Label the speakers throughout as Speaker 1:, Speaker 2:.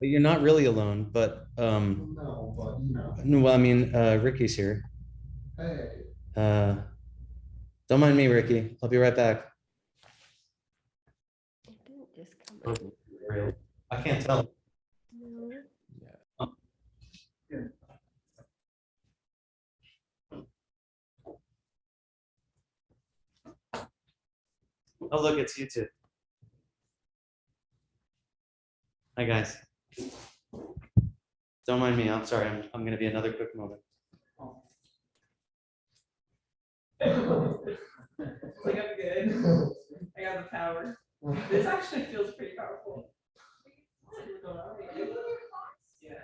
Speaker 1: But you're not really alone, but
Speaker 2: No, but you know.
Speaker 1: no, well, I mean, Ricky's here.
Speaker 2: Hey.
Speaker 1: Uh, don't mind me, Ricky. I'll be right back.
Speaker 3: It didn't just come up.
Speaker 1: Really? I can't tell.
Speaker 3: No.
Speaker 1: Oh, look, it's you two. Hi, guys. Don't mind me. I'm sorry. I'm going to be another quick moment.
Speaker 4: It's like, I'm good. I got the power. This actually feels pretty powerful. Yeah.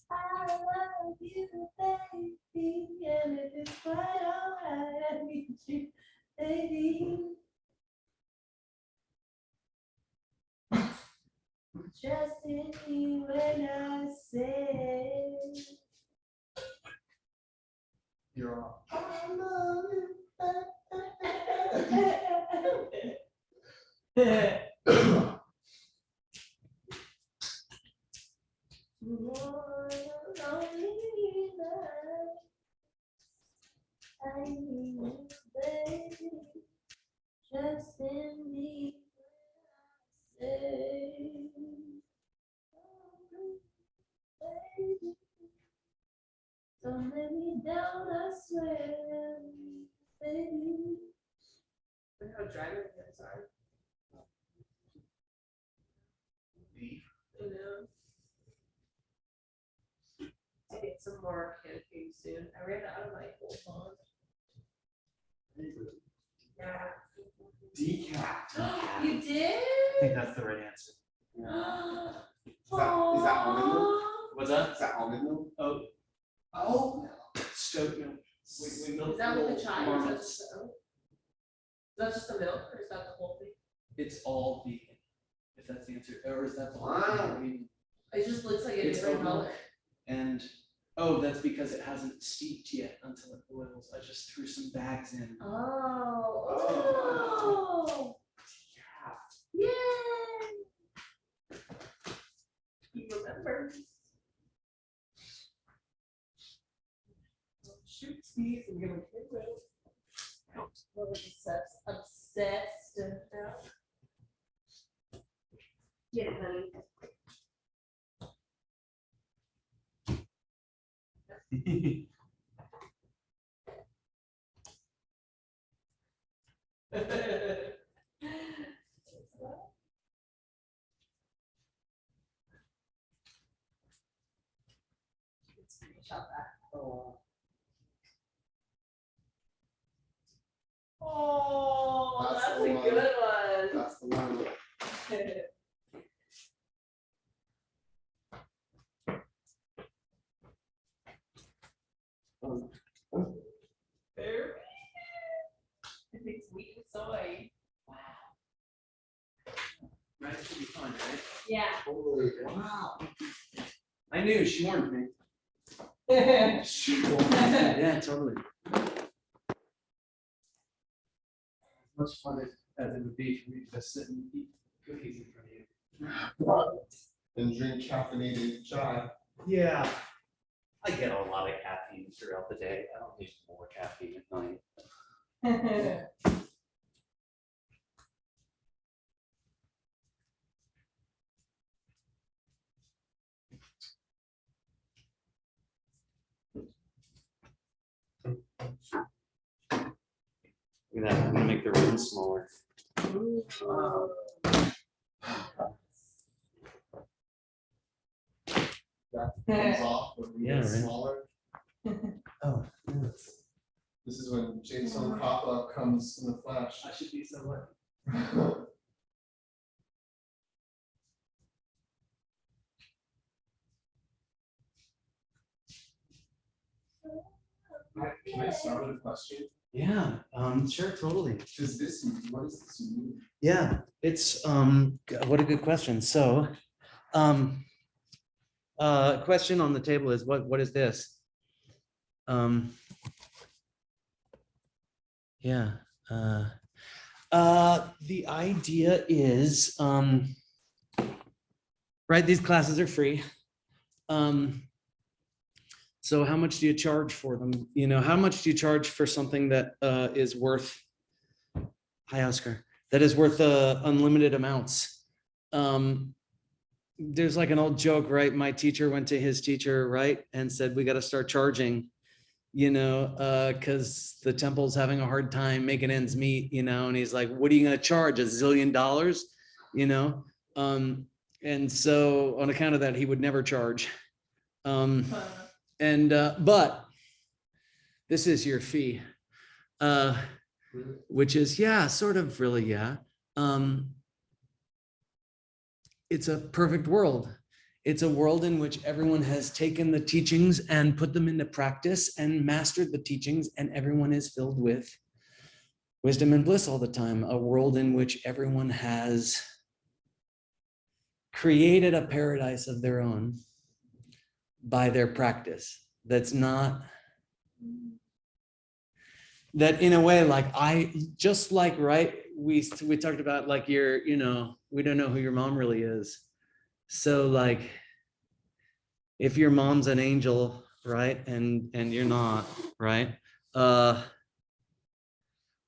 Speaker 5: I love you, baby, and if it's quite alright, I need you, baby. Trust in me when I say
Speaker 2: You're on.
Speaker 5: I love you. More lonely night. I need you, baby. Trust in me when I say, oh, baby, don't let me down, I swear, baby.
Speaker 4: Look how dry my hands are.
Speaker 2: Beef.
Speaker 4: I know. I get some more campaign soon. I ran out of my whole pond. Yeah.
Speaker 2: Decaf.
Speaker 4: You did?
Speaker 1: I think that's the right answer.
Speaker 2: Is that almond milk?
Speaker 1: What's that?
Speaker 2: Is that almond milk?
Speaker 1: Oh,
Speaker 2: Oh.
Speaker 1: goat milk. We milk
Speaker 4: Is that with the
Speaker 1: little
Speaker 4: chai? Or is that
Speaker 1: marmots.
Speaker 4: just the oat? Is that just the milk or is that the whole thing?
Speaker 1: It's all vegan, if that's the answer. Or is that the whole
Speaker 2: Wow.
Speaker 1: thing?
Speaker 4: It just looks like a
Speaker 1: It's
Speaker 4: different
Speaker 1: oat milk.
Speaker 4: color.
Speaker 1: And oh, that's because it hasn't steeped yet until it boils. I just threw some bags in.
Speaker 4: Oh.
Speaker 5: Oh,
Speaker 4: Yay! He remembers. Oh, shoot, Steve, I'm gonna get rid of. What obsessed now. Get it, honey. Screenshot that. Oh,
Speaker 2: That's
Speaker 4: that's
Speaker 2: the
Speaker 4: a
Speaker 2: one.
Speaker 4: good one.
Speaker 2: That's the one.
Speaker 4: Very. It makes wheat and soy. Wow.
Speaker 1: Right, it should be fun, right?
Speaker 4: Yeah.
Speaker 2: Totally. Wow.
Speaker 1: I knew, she warned me.
Speaker 4: Yeah.
Speaker 1: Yeah, totally. As much fun as it would be for me to just sit and eat cookies in front of you.
Speaker 2: And drink caffeinated chai.
Speaker 1: Yeah. I get a lot of caffeine throughout the day. I don't need more caffeine at night. Look at that, I'm gonna make the room smaller.
Speaker 2: That comes off when we
Speaker 1: Yeah,
Speaker 2: get
Speaker 1: right.
Speaker 2: smaller.
Speaker 1: Oh, yes.
Speaker 2: This is when Jameson Papa comes in the flesh.
Speaker 1: I should be so lucky.
Speaker 2: Can I start with a question?
Speaker 1: Yeah, sure, totally.
Speaker 2: What does this mean?
Speaker 1: Yeah, it's what a good question. So, question on the table is what is this? Yeah. The idea is right, these classes are free. So how much do you charge for them? You know, how much do you charge for something that is worth, hi Oscar, that is worth unlimited amounts? There's like an old joke, right? My teacher went to his teacher, right? And said, we got to start charging, you know, because the temple's having a hard time making ends meet, you know, and he's like, what are you going to charge? $1 zillion, you know? And so on account of that, he would never charge. But this is your fee, which is, yeah, sort of really, yeah. It's a perfect world. It's a world in which everyone has taken the teachings and put them into practice and mastered the teachings, and everyone is filled with wisdom and bliss all the time. A world in which everyone has created a paradise of their own by their practice. That's not, that in a way, like just like, right, we talked about like your, you know, we don't know who your mom really is. So like, if your mom's an angel, right, and you're not, right, what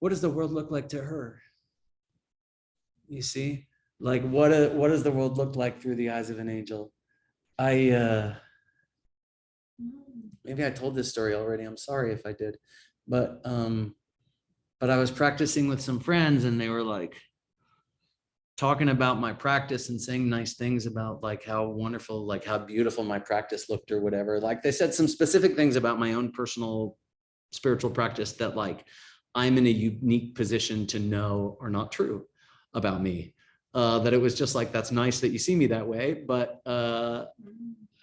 Speaker 1: does the world look like to her? You see, like what does the world look like through the eyes of an angel? Maybe I told this story already. I'm sorry if I did, but I was practicing with some friends, and they were like talking about my practice and saying nice things about like how wonderful, like how beautiful my practice looked or whatever. Like they said some specific things about my own personal spiritual practice that like I'm in a unique position to know are not true about me. That it was just like, that's nice that you see me that way, but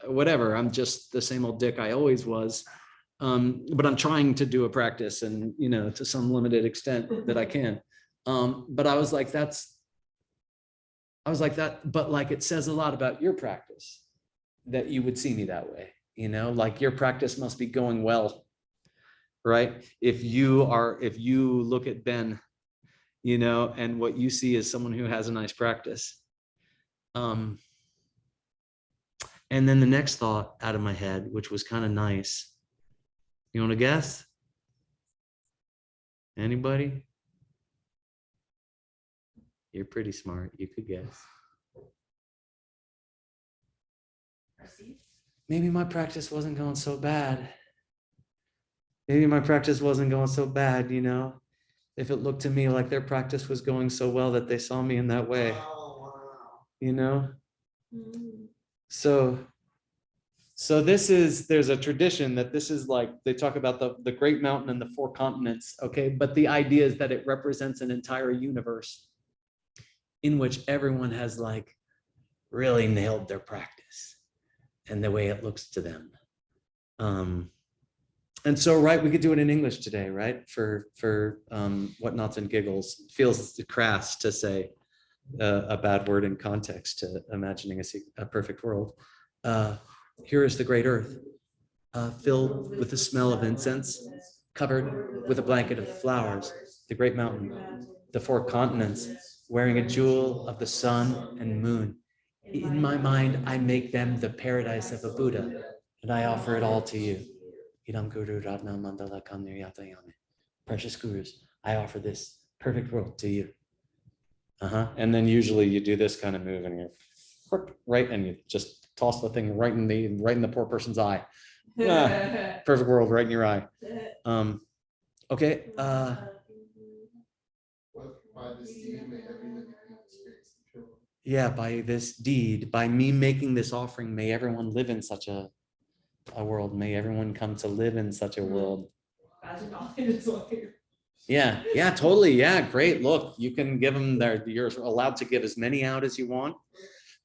Speaker 1: whatever, I'm just the same old dick I always was. But I'm trying to do a practice, and, you know, to some limited extent that I can. But I was like, that, but like, it says a lot about your practice that you would see me that way, you know, like your practice must be going well, right? If you look at Ben, you know, and what you see is someone who has a nice practice. And then the next thought out of my head, which was kind of nice. You want to guess? Anybody? You're pretty smart. You could guess. Maybe my practice wasn't going so bad. Maybe my practice wasn't going so bad, you know, if it looked to me like their practice was going so well that they saw me in that way, you know? So there's a tradition that this is like, they talk about the great mountain and the 4 continents, okay? But the idea is that it represents an entire universe in which everyone has like really nailed their practice and the way it looks to them. And so, right, we could do it in English today, right? For whatnots and giggles. It feels crass to say a bad word in context to imagining a perfect world. Here is the great earth, filled with the smell of incense, covered with a blanket of flowers, the great mountain, the 4 continents, wearing a jewel of the sun and moon. In my mind, I make them the paradise of a Buddha, and I offer it all to you. Idam Guru Ratna Mandala Kamnir Yatayame. Precious gurus, I offer this perfect world to you. And then usually you do this kind of move, and you're right, and you just toss the thing right in the poor person's eye. Perfect world right in your eye. Okay.
Speaker 2: By this deed, may every living being experience the pure.
Speaker 1: Yeah, by this deed, by me making this offering, may everyone live in such a world. May everyone come to live in such a world. Yeah, totally. Yeah, great. Look, you can give them you're allowed to give as many out as you want.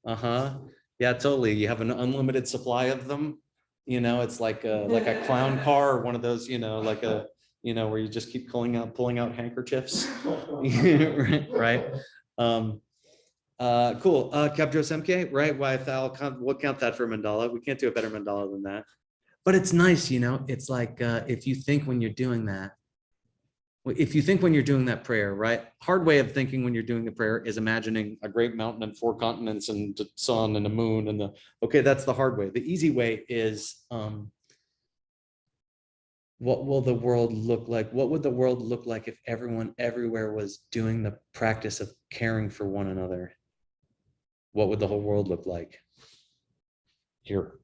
Speaker 1: Yeah, totally. You have an unlimited supply of them. You know, it's like a clown car or one of those, you know, like a, you know, where you just keep pulling out handkerchiefs. Right. Cool. Capjo Semke, right? Why we'll count that for a mandala. We can't do a better mandala than that. But it's nice, you know, it's like if you think when you're doing that, prayer, right? Hard way of thinking when you're doing the prayer is imagining a great mountain and 4 continents and the sun and the moon and okay, that's the hard way. The easy way is what will the world look like? What would the world look like if everyone everywhere was doing the practice of caring for one another? What would the whole world look like? Here,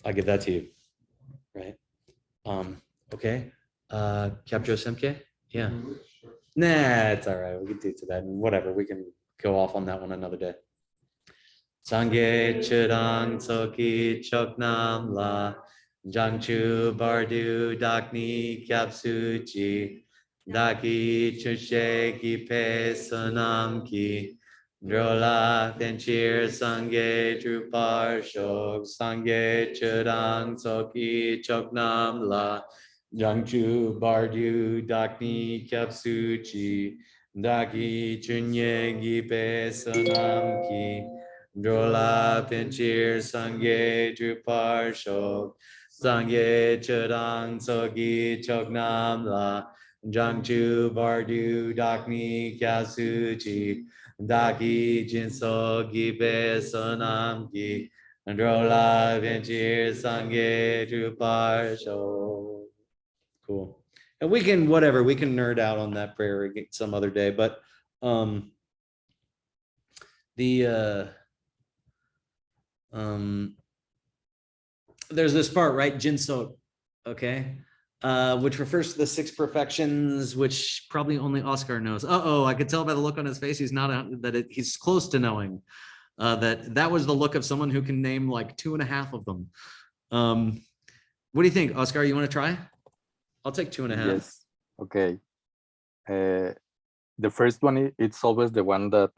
Speaker 1: I give that to you, right? Okay. Capjo Semke? Yeah. Nah, it's all right. We can do to that. Whatever. We can go off on that one another day. Sangye Chirang Soki Choknam La Jangchu Bardu Dakni Kyapsuchi Daki Chushe Ki Pe Sonam Ki Drola Tenchir Sangye Drupar Shok Sangye Chirang Soki Choknam La Jangchu Bardu Dakni Kyapsuchi Daki Chunye Gipe Sonam Ki Drola Pinchir Sangye Drupar Shok Sangye Chudang Sogi Choknam La Jangchu Bardu Dakni Kyasuchi Daki Jinso Gipe Sonam Ki Drola Pinchir Sangye Drupar Shok. Cool. And we can, whatever, we can nerd out on that prayer some other day, but there's this part, right? Jinsok, okay, which refers to the 6 perfections, which probably only Oscar knows. Uh-oh, I could tell by the look on his face, he's not he's close to knowing that was the look of someone who can name like 2.5 of them. What do you think, Oscar? You want to try? I'll take 2.5.
Speaker 6: Yes. Okay. The first one, it's always the one that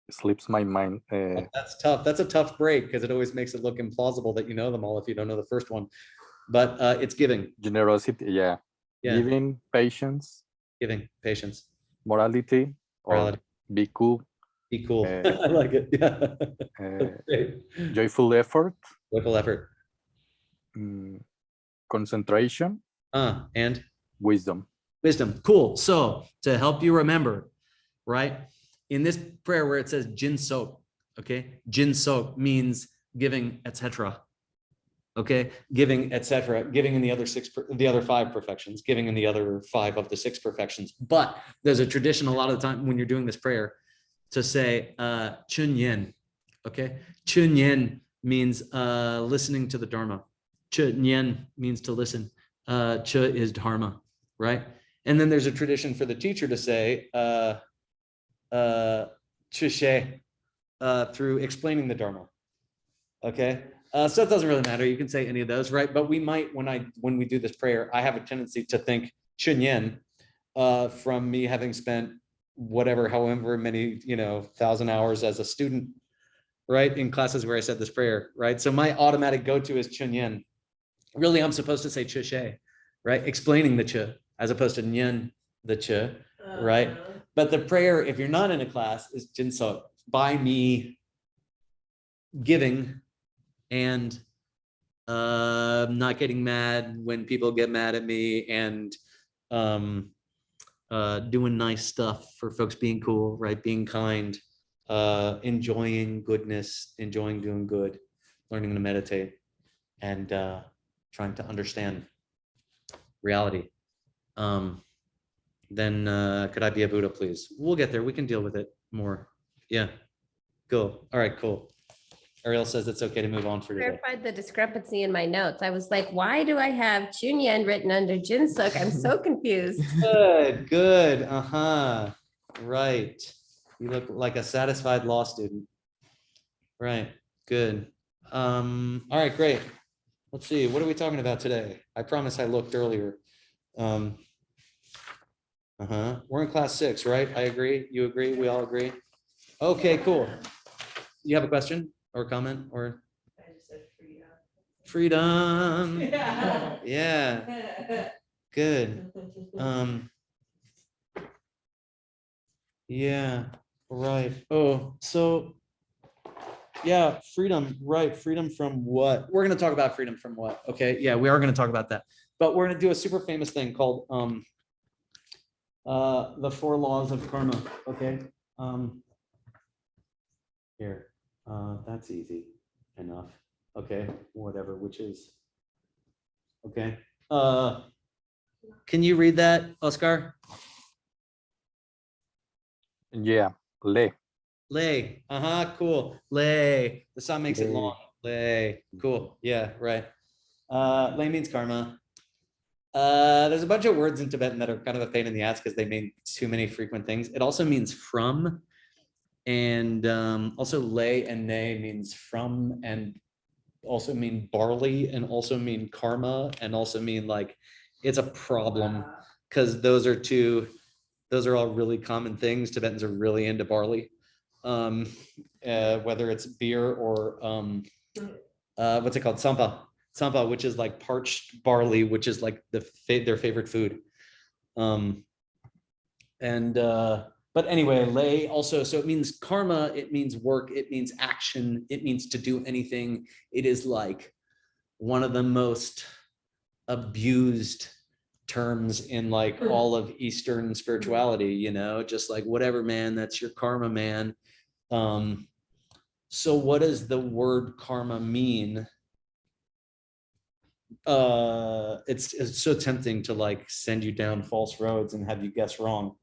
Speaker 6: slips my mind.
Speaker 1: That's tough. That's a tough break because it always makes it look implausible that you know them all if you don't know the first one. But it's giving.
Speaker 6: Generosity, yeah. Giving, patience.
Speaker 1: Giving, patience.
Speaker 6: Morality.
Speaker 1: Morality.
Speaker 6: Or be cool.
Speaker 1: Be cool. I like it. Yeah.
Speaker 6: Joyful effort.
Speaker 1: Joyful effort.
Speaker 6: Concentration.
Speaker 1: And
Speaker 6: wisdom.
Speaker 1: Wisdom. Cool. So to help you remember, right? In this prayer where it says Jinsok, okay? Jinsok means giving, etc. Okay? Giving, etc. Giving in the other 5 perfections, giving in the other 5 of the 6 perfections. But there's a tradition a lot of the time when you're doing this prayer to say Chun Yen. Okay? Chun Yen means listening to the Dharma. Chun Yen means to listen. Cha is Dharma, right? And then there's a tradition for the teacher to say Chushe through explaining the Dharma. Okay, so it doesn't really matter. You can say any of those, right? But we might, when we do this prayer, I have a tendency to think Chunyen from me having spent however many 1,000 hours as a student, right, in classes where I said this prayer, right? So my automatic go-to is Chunyen. Really, I'm supposed to say Chushe, right? Explaining the Ch as opposed to Nyen, the Ch, right? But the prayer, if you're not in a class, is Jinsok, by me giving and not getting mad when people get mad at me and doing nice stuff for folks, being cool, right? Being kind, enjoying goodness, enjoying doing good, learning to meditate, and trying to understand reality. Then could I be a Buddha, please? We'll get there. We can deal with it more. Yeah. Cool. All right, cool. Ariel says it's okay to move on for today.
Speaker 3: Clarified the discrepancy in my notes. I was like, why do I have Chunyan written under Jinsuk? I'm so confused.
Speaker 1: Good, good. Uh-huh. Right. You look like a satisfied law student. Right. Good. All right, great. Let's see. What are we talking about today? I promise I looked earlier. We're in class 6, right? I agree. You agree? We all agree? Okay, cool. You have a question or comment or?
Speaker 4: I just said free
Speaker 1: Freedom.
Speaker 4: Yeah.
Speaker 1: Yeah, good. Yeah, right. Oh, so yeah, freedom, right? Freedom from what? We're gonna talk about freedom from what? Okay, yeah, we are gonna talk about that. But we're gonna do a super famous thing called the 4 laws of karma. Okay. Here, that's easy enough. Okay, whatever, which is okay. Can you read that, Oscar?
Speaker 6: Yeah, le.
Speaker 1: Lay. Cool. Lay. The sound makes it
Speaker 6: Lay.
Speaker 1: long. Lay. Cool. Yeah, right. Lay means karma. There's a bunch of words in Tibetan that are kind of a pain in the ass because they mean too many frequent things. It also means from, and also lay and nay means from, and also mean barley, and also mean karma, and also mean like it's a problem because those are all really common things. Tibetans are really into barley, whether it's beer or what's it called, sampa, which is like parched barley, which is like their favorite food. But anyway, lay also, so it means karma, it means work, it means action, it means to do anything. It is like one of the most abused terms in like all of Eastern spirituality, just like whatever, man, that's your karma, man. So what does the word karma mean? It's so tempting to like send you down false roads and have you guess wrong.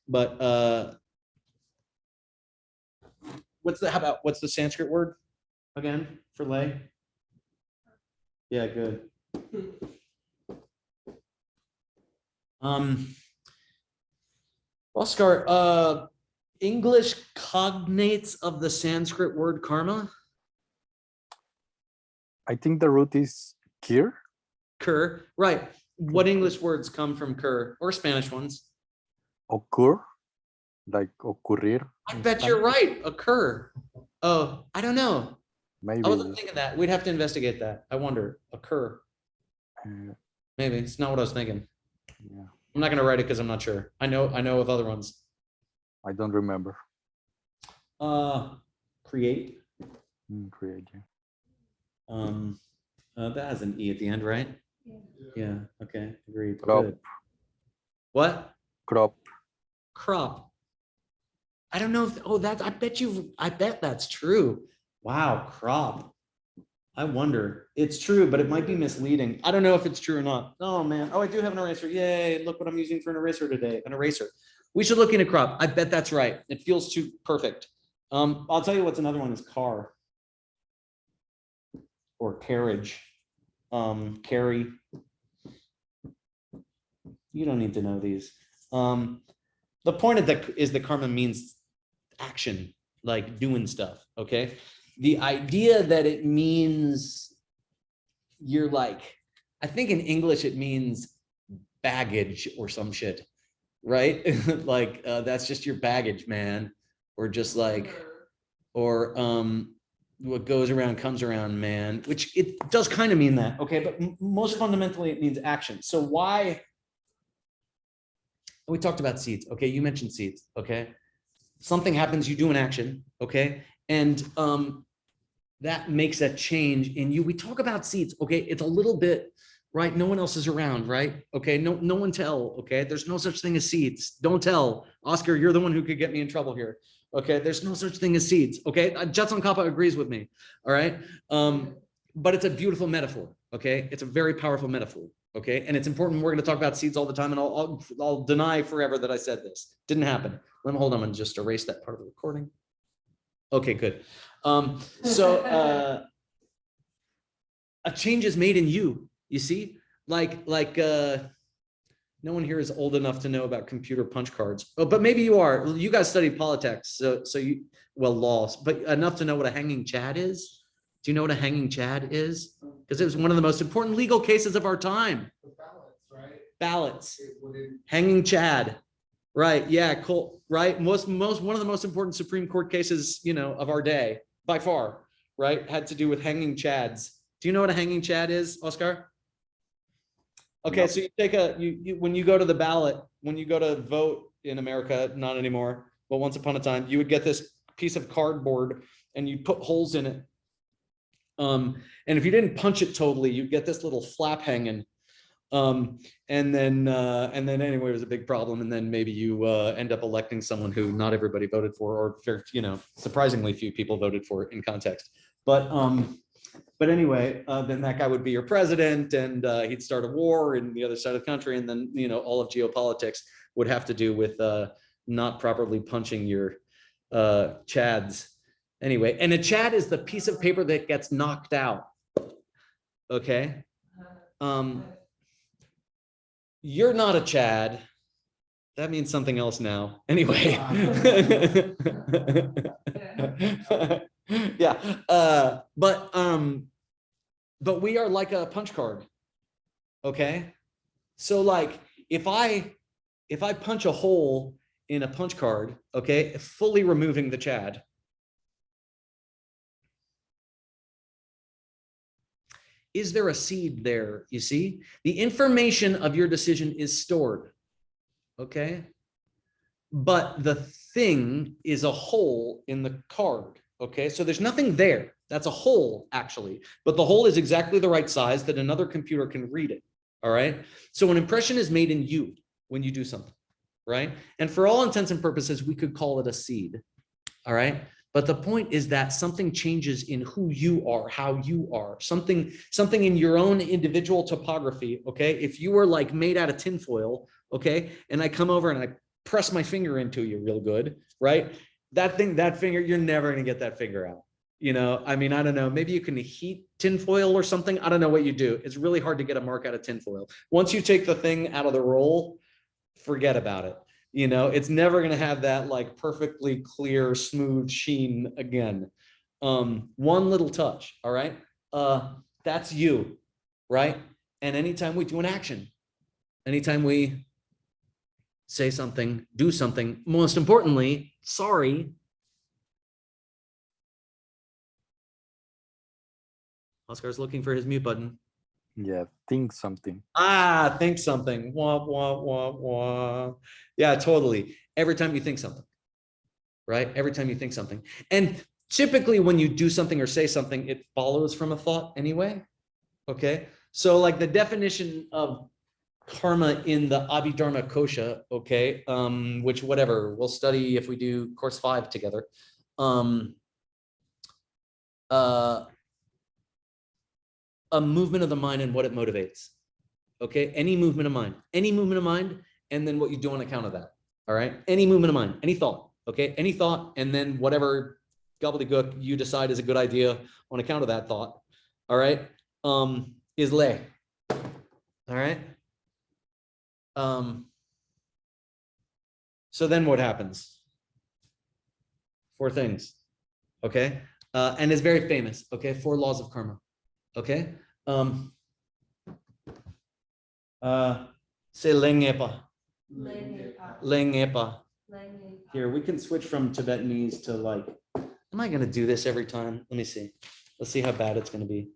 Speaker 1: But what's the Sanskrit word again for lay? Yeah, good. Oscar, English cognates of the Sanskrit word karma?
Speaker 6: I think the root is cure.
Speaker 1: Cur, right. What English words come from cur, or Spanish ones?
Speaker 6: Occur, like ocurrir.
Speaker 1: I
Speaker 6: in
Speaker 1: bet you're
Speaker 6: Spanish.
Speaker 1: right, occur. Oh, I don't know. I
Speaker 6: Maybe.
Speaker 1: wasn't thinking that. We'd have to investigate that. I wonder, occur. Maybe it's not what I was thinking.
Speaker 6: Yeah,
Speaker 1: I'm not gonna write it because I'm not sure. I know of other ones.
Speaker 6: I don't remember.
Speaker 1: Create.
Speaker 6: Create. Yeah.
Speaker 1: That has an E at the end, right? Yeah. Okay. Agreed.
Speaker 6: Crop.
Speaker 1: Good. What?
Speaker 6: Crop.
Speaker 1: Crop. I don't know if, I bet that's true. Wow, crop. I wonder. It's true, but it might be misleading. I don't know if it's true or not. Oh man. Oh, I do have an eraser. Yay. Look what I'm using for an eraser today. An eraser. We should look into crop. I bet that's right. It feels too perfect. I'll tell you what's another one is car. Or carriage. Carry. You don't need to know these. The point of that is that karma means action, like doing stuff. Okay. The idea that it means you're like, I think in English it means baggage or some shit, right? Like that's just your baggage, man. Or just like, or what goes around comes around, man, which it does kind of mean that. Okay. But most fundamentally it means action. So why? We talked about seeds. Okay. You mentioned seeds. Okay. Something happens, you do an action. Okay. And that makes a change in you. We talk about seeds. Okay. It's a little bit, right? No one else is around, right? Okay. No one tell. Okay. There's no such thing as seeds. Don't tell. Oscar, you're the one who could get me in trouble here. Okay. There's no such thing as seeds. Okay. Jetson Kappa agrees with me. All right. But it's a beautiful metaphor. Okay. It's a very powerful metaphor. Okay. And it's important. We're going to talk about seeds all the time, and I'll deny forever that I said this. Didn't happen. Let me hold on and just erase that part of the recording. Okay, good. So a change is made in you, you see, like no one here is old enough to know about computer punch cards. Oh, but maybe you are. You guys studied politics, so you, well, laws, but enough to know what a hanging chad is. Do you know what a hanging chad is? Because it was one of the most important legal cases of our time.
Speaker 2: The ballots, right?
Speaker 1: Ballots.
Speaker 2: It wouldn't.
Speaker 1: Hanging chad. Right. Yeah. Cool. Right. One of the most important Supreme Court cases, of our day by far. Right. Had to do with hanging chads. Do you know what a hanging chad is, Oscar? Okay,
Speaker 6: No.
Speaker 1: so you take when you go to the ballot, when you go to vote in America, not anymore, but once upon a time, you would get this piece of cardboard and you put holes in it. And if you didn't punch it totally, you'd get this little flap hanging. And then anyway, it was a big problem. And then maybe you end up electing someone who not everybody voted for, or surprisingly few people voted for in context. But anyway, then that guy would be your president, and he'd start a war in the other side of the country, and then all of geopolitics would have to do with not properly punching your chads. Anyway, and a chad is the piece of paper that gets knocked out. Okay. You're not a chad. That means something else now. Anyway. Yeah. But we are like a punch card. Okay. So like if I punch a hole in a punch card, okay, fully removing the chad, is there a seed there? You see, the information of your decision is stored. Okay. But the thing is a hole in the card. Okay. So there's nothing there. That's a hole actually, but the hole is exactly the right size that another computer can read it. All right. So an impression is made in you when you do something. Right. And for all intents and purposes, we could call it a seed. All right. But the point is that something changes in who you are, how you are, something in your own individual topography. Okay. If you were like made out of tinfoil, okay, and I come over and I press my finger into you real good, right? That finger, you're never going to get that finger out. I mean, I don't know, maybe you can heat tinfoil or something. I don't know what you do. It's really hard to get a mark out of tinfoil. Once you take the thing out of the roll, forget about it. It's never going to have that like perfectly clear, smooth sheen again. One little touch. All right. That's you. Right. And anytime we do an action, anytime we say something, do something, most importantly, sorry. Oscar's looking for his mute button.
Speaker 6: Yeah, think something.
Speaker 1: Think something. Wah, wah, wah, wah. Yeah, totally. Every time you think something, right? Every time you think something. And typically when you do something or say something, it follows from a thought anyway. Okay. So like the definition of karma in the Abhidharma Kosha, okay, which whatever, we'll study if we do course 5 together. A movement of the mind and what it motivates. Okay, any movement of mind, and then what you do on account of that. All right, any movement of mind, any thought. Okay, any thought, and then whatever gobbledygook you decide is a good idea on account of that thought. All right, is lay. All right. So then what happens? 4 things. Okay, and it's very famous. Okay, 4 laws of karma. Okay. Say lengepa. Lengepa. Here, we can switch from Tibetanese to like, am I going to do this every time? Let me see. Let's see how bad it's going to be.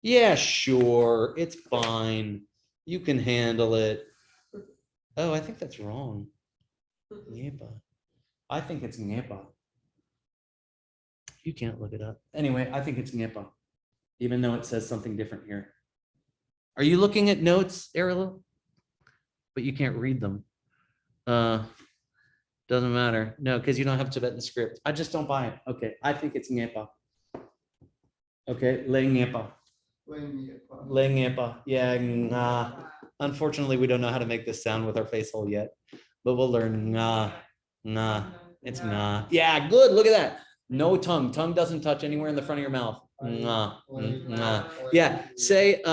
Speaker 1: Yeah, sure. It's fine. You can handle it. Oh, I think that's wrong. Ngepa. I think it's Ngepa. You can't look it up. Anyway, I think it's Ngepa, even though it says something different here. Are you looking at notes, Ariel? But you can't read them. Doesn't matter. No, because you don't have Tibetan script. I just don't buy it. Okay, I think it's Ngepa. Okay, Le Ngepa. Le Ngepa. Yeah, nga. Unfortunately, we don't know how to make this sound with our face hole yet, but we'll learn nga. Nga. It's nga. Yeah, good. Look at that. No tongue. Tongue doesn't touch anywhere in the front of your mouth. Nga. Nga. Yeah. Say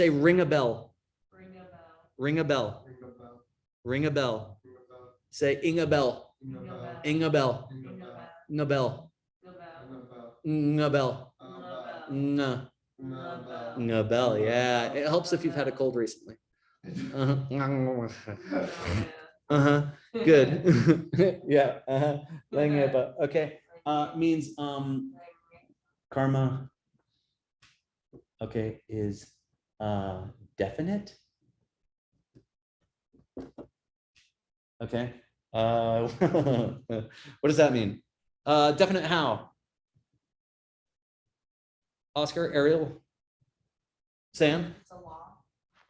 Speaker 1: ring a bell. Ring a bell. Ring a bell. Say inga bell. Inga bell. Nga bell. Nga bell. Nga. Nga bell. Yeah. It helps if you've had a cold recently. Good. Yeah. Okay. Means karma, okay, is definite. Okay. What does that mean? Definite how? Oscar, Ariel, Sam?
Speaker 4: It's a law.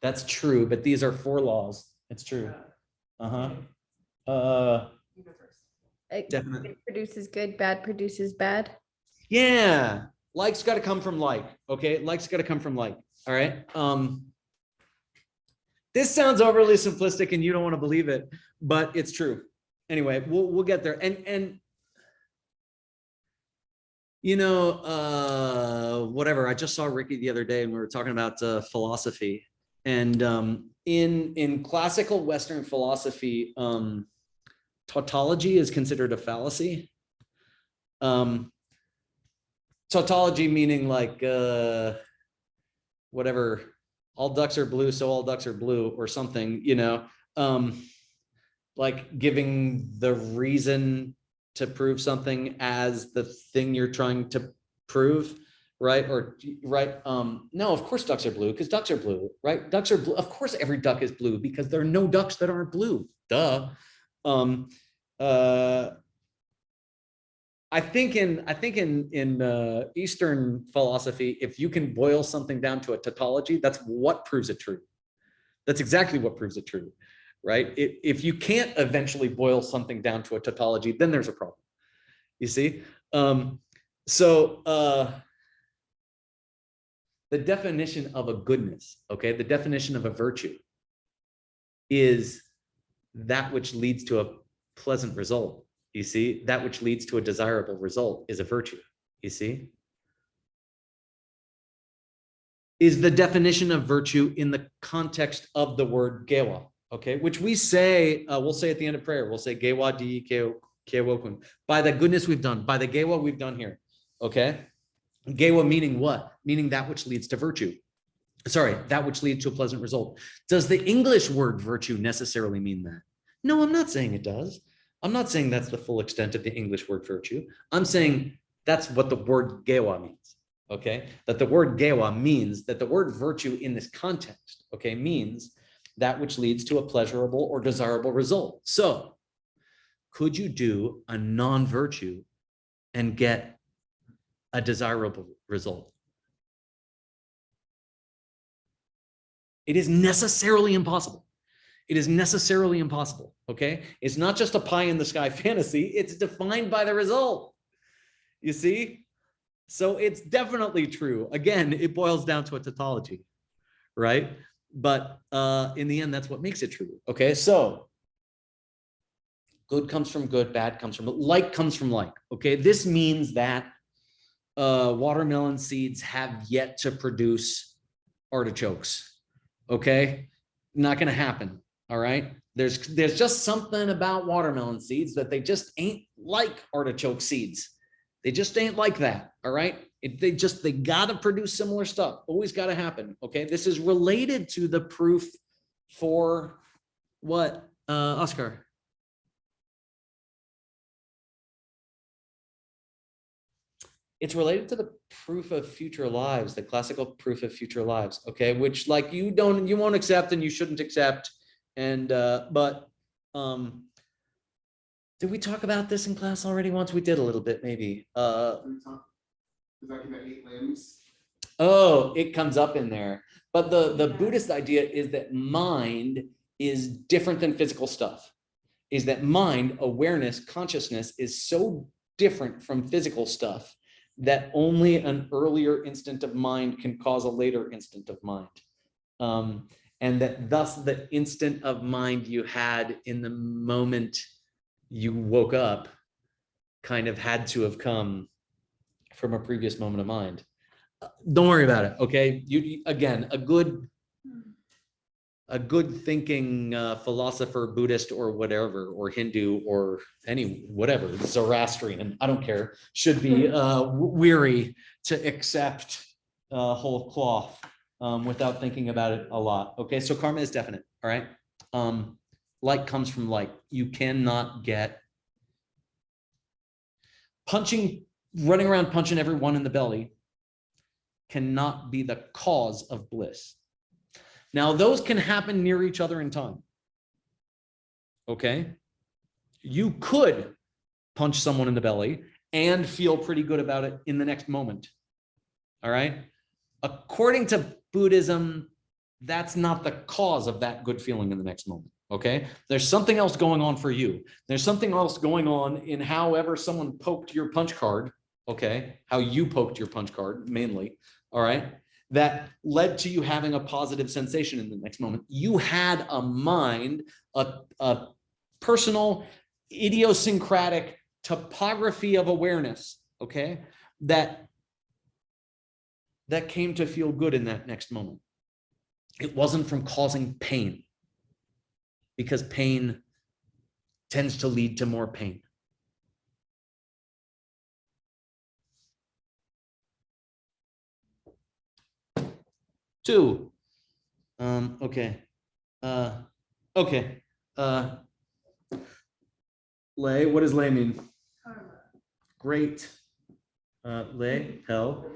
Speaker 1: That's true, but these are 4 laws. It's true.
Speaker 4: Universe.
Speaker 1: Definite.
Speaker 3: Good produces good, bad produces bad.
Speaker 1: Yeah. Like's got to come from like. Okay. Like's got to come from like. All right. This sounds overly simplistic and you don't want to believe it, but it's true. Anyway, we'll get there. And you know, whatever. I just saw Ricky the other day and we were talking about philosophy. And in classical Western philosophy, tautology is considered a fallacy. Tautology meaning like whatever, all ducks are blue, so all ducks are blue, or something, you know, like giving the reason to prove something as the thing you're trying to prove, right? Or right? No, of course ducks are blue because ducks are blue, right? Ducks are blue. Of course every duck is blue because there are no ducks that aren't blue. Duh. I think in Eastern philosophy, if you can boil something down to a tautology, that's what proves it true. That's exactly what proves it true, right? If you can't eventually boil something down to a tautology, then there's a problem. You see? The definition of a goodness, okay, the definition of a virtue is that which leads to a pleasant result. You see, that which leads to a desirable result is a virtue. You see, is the definition of virtue in the context of the word gewa, okay, which we say, we'll say at the end of prayer, we'll say gewa di kewokun, by the goodness we've done, by the gewa we've done here, okay? Gewa meaning what? Meaning that which leads to virtue. Sorry, that which leads to a pleasant result. Does the English word virtue necessarily mean that? No, I'm not saying it does. I'm not saying that's the full extent of the English word virtue. I'm saying that's what the word gewa means, okay? That the word gewa means that the word virtue in this context, okay, means that which leads to a pleasurable or desirable result. So could you do a non-virtue and get a desirable result? It is necessarily impossible. It is necessarily impossible, okay? It's not just a pie in the sky fantasy, it's defined by the result. You see? So it's definitely true. Again, it boils down to a tautology, right? But in the end, that's what makes it true, okay? So good comes from good, bad comes from, like comes from like, okay? This means that watermelon seeds have yet to produce artichokes, okay? Not gonna happen. All right. There's just something about watermelon seeds that they just ain't like artichoke seeds. They just ain't like that. All right. They got to produce similar stuff. Always got to happen. Okay. This is related to the proof for what, Oscar? It's related to the proof of future lives, the classical proof of future lives. Okay. Which like you won't accept and you shouldn't accept. And but did we talk about this in class already? Once we did a little bit, maybe.
Speaker 2: Is that in the 8 limbs?
Speaker 1: Oh, it comes up in there. But the Buddhist idea is that mind is different than physical stuff. Is that mind, awareness, consciousness is so different from physical stuff that only an earlier instant of mind can cause a later instant of mind. And that thus the instant of mind you had in the moment you woke up kind of had to have come from a previous moment of mind. Don't worry about it, okay? You again, a good thinking philosopher, Buddhist or whatever, or Hindu or any whatever, Zoroastrian, I don't care, should be weary to accept whole cloth. Without thinking about it a lot. Okay, so karma is definite, all right? Like comes from like. You cannot get punching running around punching everyone in the belly cannot be the cause of bliss. Now, those can happen near each other in time. Okay? You could punch someone in the belly and feel pretty good about it in the next moment. All right? According to Buddhism, that's not the cause of that good feeling in the next moment. Okay? There's something else going on for you. There's something else going on in however someone poked your punch card. Okay? How you poked your punch card, mainly. All right? That led to you having a positive sensation in the next moment. You had a mind, a personal, idiosyncratic topography of awareness, okay, that came to feel good in that next moment. It wasn't from causing pain, because pain tends to lead to more pain. Two. Okay. Okay. Lay, what does lay mean?
Speaker 4: Karma.
Speaker 1: Great. Lay, hell,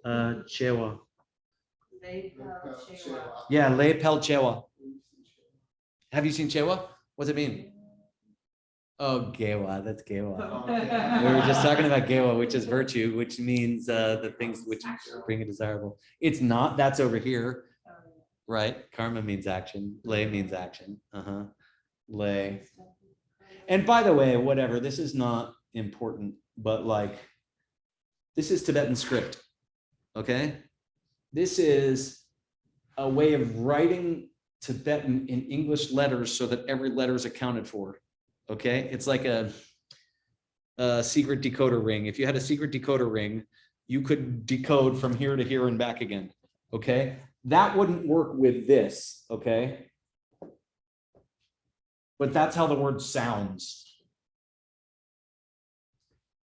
Speaker 1: chewa. Yeah, lay pel chewa. Have you seen chewa? What's it mean? Oh, gewa, that's gewa. We were just talking about gewa, which is virtue, which means the things which bring a desirable. It's not, that's over here, right? Karma means action. Lay means action. Lay. And by the way, whatever, this is not important, but like, this is Tibetan script, okay? This is a way of writing Tibetan in English letters so that every letter is accounted for, okay? It's like a secret decoder ring. If you had a secret decoder ring, you could decode from here to here and back again, okay? That wouldn't work with this, okay? But that's how the word sounds.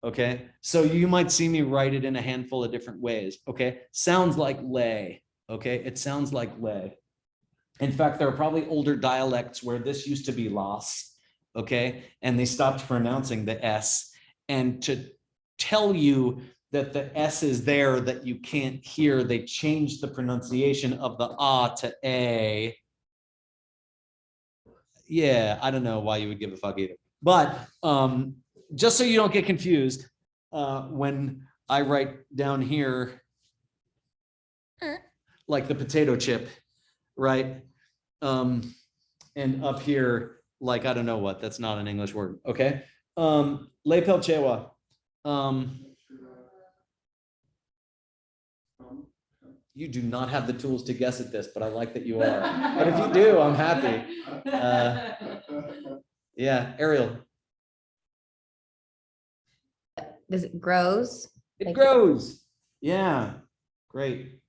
Speaker 1: Okay, so you might see me write it in a handful of different ways. Okay, sounds like lay. Okay, it sounds like lay. In fact, there are probably older dialects where this used to be las. Okay, and they stopped pronouncing the S. And to tell you that the S is there that you can't hear, they changed the pronunciation of the A to A. Yeah, I don't know why you would give a fuck either. But just so you don't get confused, when I write down here, like the potato chip, right? And up here, like, I don't know what, that's not an English word, okay? Le Pelchewa. You do not have the tools to guess at this, but I like that you are. But if you do, I'm happy. Yeah, Ariel.
Speaker 3: Does it grows?
Speaker 1: It grows. Yeah, great.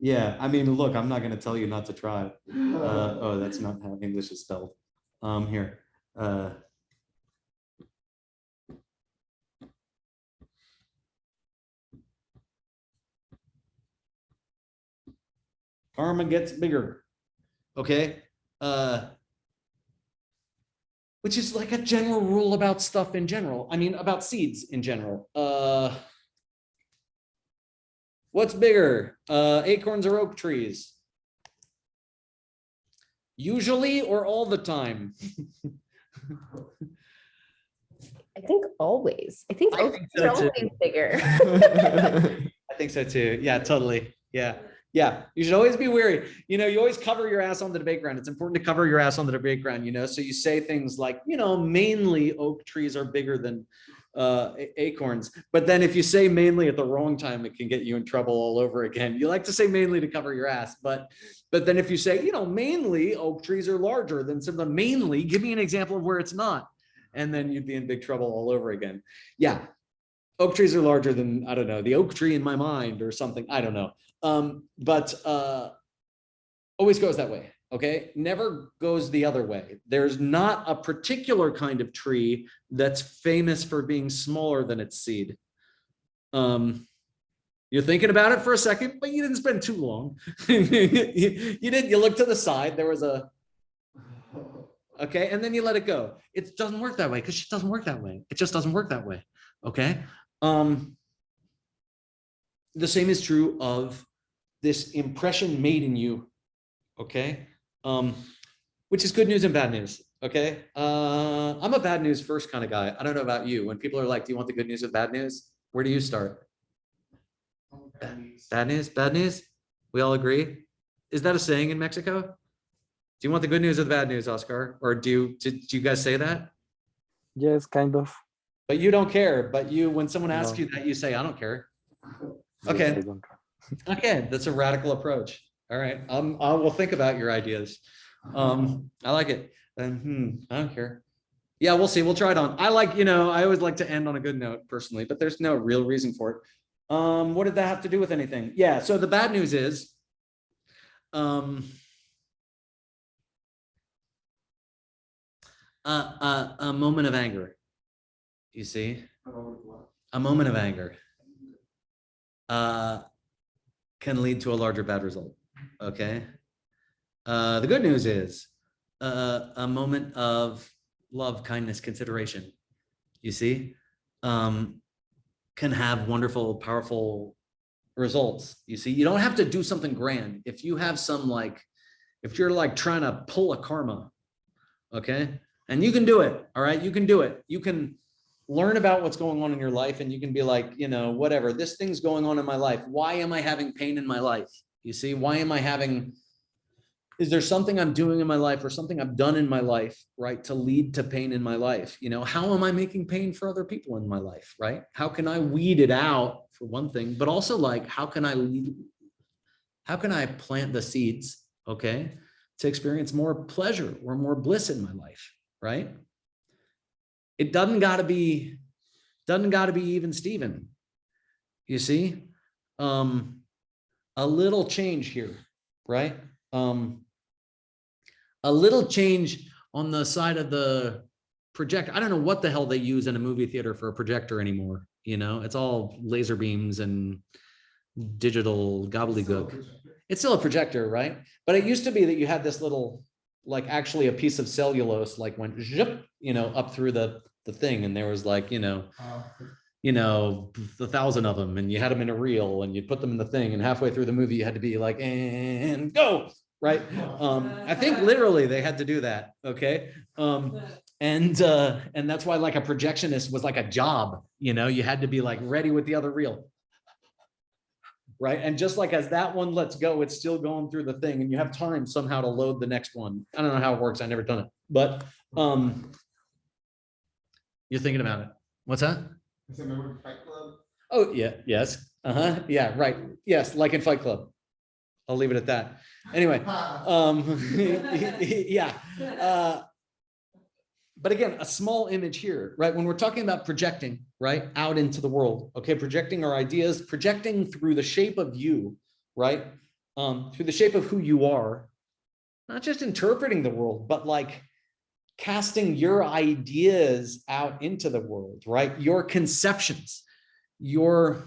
Speaker 1: Yeah, I mean, look, I'm not going to tell you not to try. Oh, that's not how English is spelled. Here. Karma gets bigger. Okay. Which is like a general rule about stuff in general. I mean, about seeds in general. What's bigger, acorns or oak trees? Usually or all the time?
Speaker 3: I think always. I think
Speaker 1: I
Speaker 3: oak
Speaker 1: think
Speaker 3: trees are
Speaker 1: so too.
Speaker 3: always bigger.
Speaker 1: I think so too. Yeah, totally. Yeah. Yeah, you should always be wary. You know, you always cover your ass on the debate ground. It's important to cover your ass on the debate ground, you know? So you say things like, you know, mainly oak trees are bigger than acorns. But then if you say mainly at the wrong time, it can get you in trouble all over again. You like to say mainly to cover your ass. But then if you say, you know, mainly oak trees are larger than some of the mainly, give me an example of where it's not. And then you'd be in big trouble all over again. Yeah. Oak trees are larger than, I don't know, the oak tree in my mind or something. I don't know. But always goes that way, okay? Never goes the other way. There's not a particular kind of tree that's famous for being smaller than its seed. You're thinking about it for a second, but you didn't spend too long. You did, you looked to the side, there was a Okay, and then you let it go. It doesn't work that way because shit doesn't work that way. It just doesn't work that way. Okay. The same is true of this impression made in you. Okay. Which is good news and bad news. Okay. I'm a bad news first kind of guy. I don't know about you. When people are like, do you want the good news or bad news? Where do you start? Bad news, bad news. We all agree. Is that a saying in Mexico? Do you want the good news or the bad news, Oscar? Or do you guys say that?
Speaker 6: Yes, kind of.
Speaker 1: But you don't care. But when someone asks
Speaker 6: No.
Speaker 1: you that, you say, I don't care.
Speaker 6: Yes,
Speaker 1: Okay.
Speaker 6: I don't care.
Speaker 1: Okay, that's a radical approach. All right, I will think about your ideas. I like it. And I don't care. Yeah, we'll see. We'll try it on. I always like to end on a good note personally, but there's no real reason for it. What did that have to do with anything? Yeah, so the bad news is, a moment of anger. You see, a moment of anger can lead to a larger bad result. Okay. The good news is a moment of love, kindness, consideration, you see, can have wonderful, powerful results. You see, you don't have to do something grand. If you have if you're like trying to pull a karma, okay, and you can do it, all right, you can do it. You can learn about what's going on in your life and you can be like, whatever, this thing's going on in my life. Why am I having pain in my life? You see, is there something I'm doing in my life or something I've done in my life, right, to lead to pain in my life? How am I making pain for other people in my life, right? How can I weed it out, for one thing, but also how can I plant the seeds, okay, to experience more pleasure or more bliss in my life, right? It doesn't got to be even Steven, you see. A little change here, right? A little change on the side of the projector. I don't know what the hell they use in a movie theater for a projector anymore. It's all laser beams and digital gobbledygook. It's still a projector, right? But it used to be that you had this little, actually a piece of cellulose, went zip, up through the thing, and there was 1,000 of them, and you had them in a reel, and you put them in the thing, and halfway through the movie, you had to be like, and go, right? I think literally they had to do that, okay? And that's why a projectionist was like a job, you had to be ready with the other reel, right? And just as that one lets go, it's still going through the thing, and you have time somehow to load the next one. I don't know how it works. I never done it, but you're thinking about it. What's that?
Speaker 2: Remember Fight Club?
Speaker 1: Oh yeah, yes, yeah, right, yes, like in Fight Club. I'll leave it at that. Anyway, yeah. But again, a small image here, right? When we're talking about projecting, right, out into the world, okay, projecting our ideas, projecting through the shape of you, right, through the shape of who you are, not just interpreting the world, but casting your ideas out into the world, right? Your conceptions, your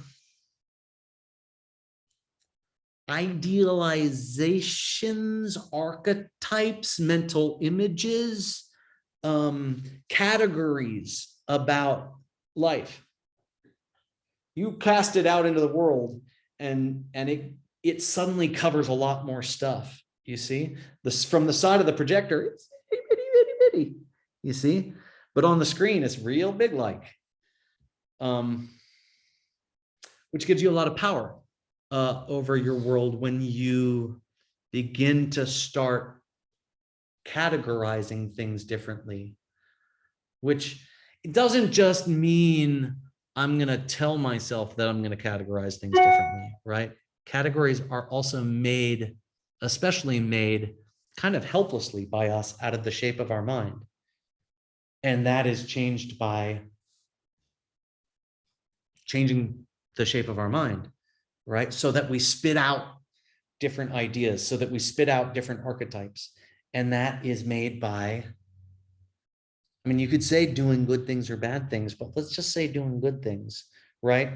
Speaker 1: idealizations, archetypes, mental images, categories about life. You cast it out into the world, and it suddenly covers a lot more stuff. You see, this from the side of the projector, it's itty bitty, you see, but on the screen, it's real big, which gives you a lot of power over your world when you begin to start categorizing things differently, which it doesn't just mean I'm going to tell myself that I'm going to categorize things differently, right? Categories are also especially made kind of helplessly by us out of the shape of our mind. And that is changed by changing the shape of our mind, right? So that we spit out different ideas, so that we spit out different archetypes. And that is made by, you could say doing good things or bad things, but let's just say doing good things, right?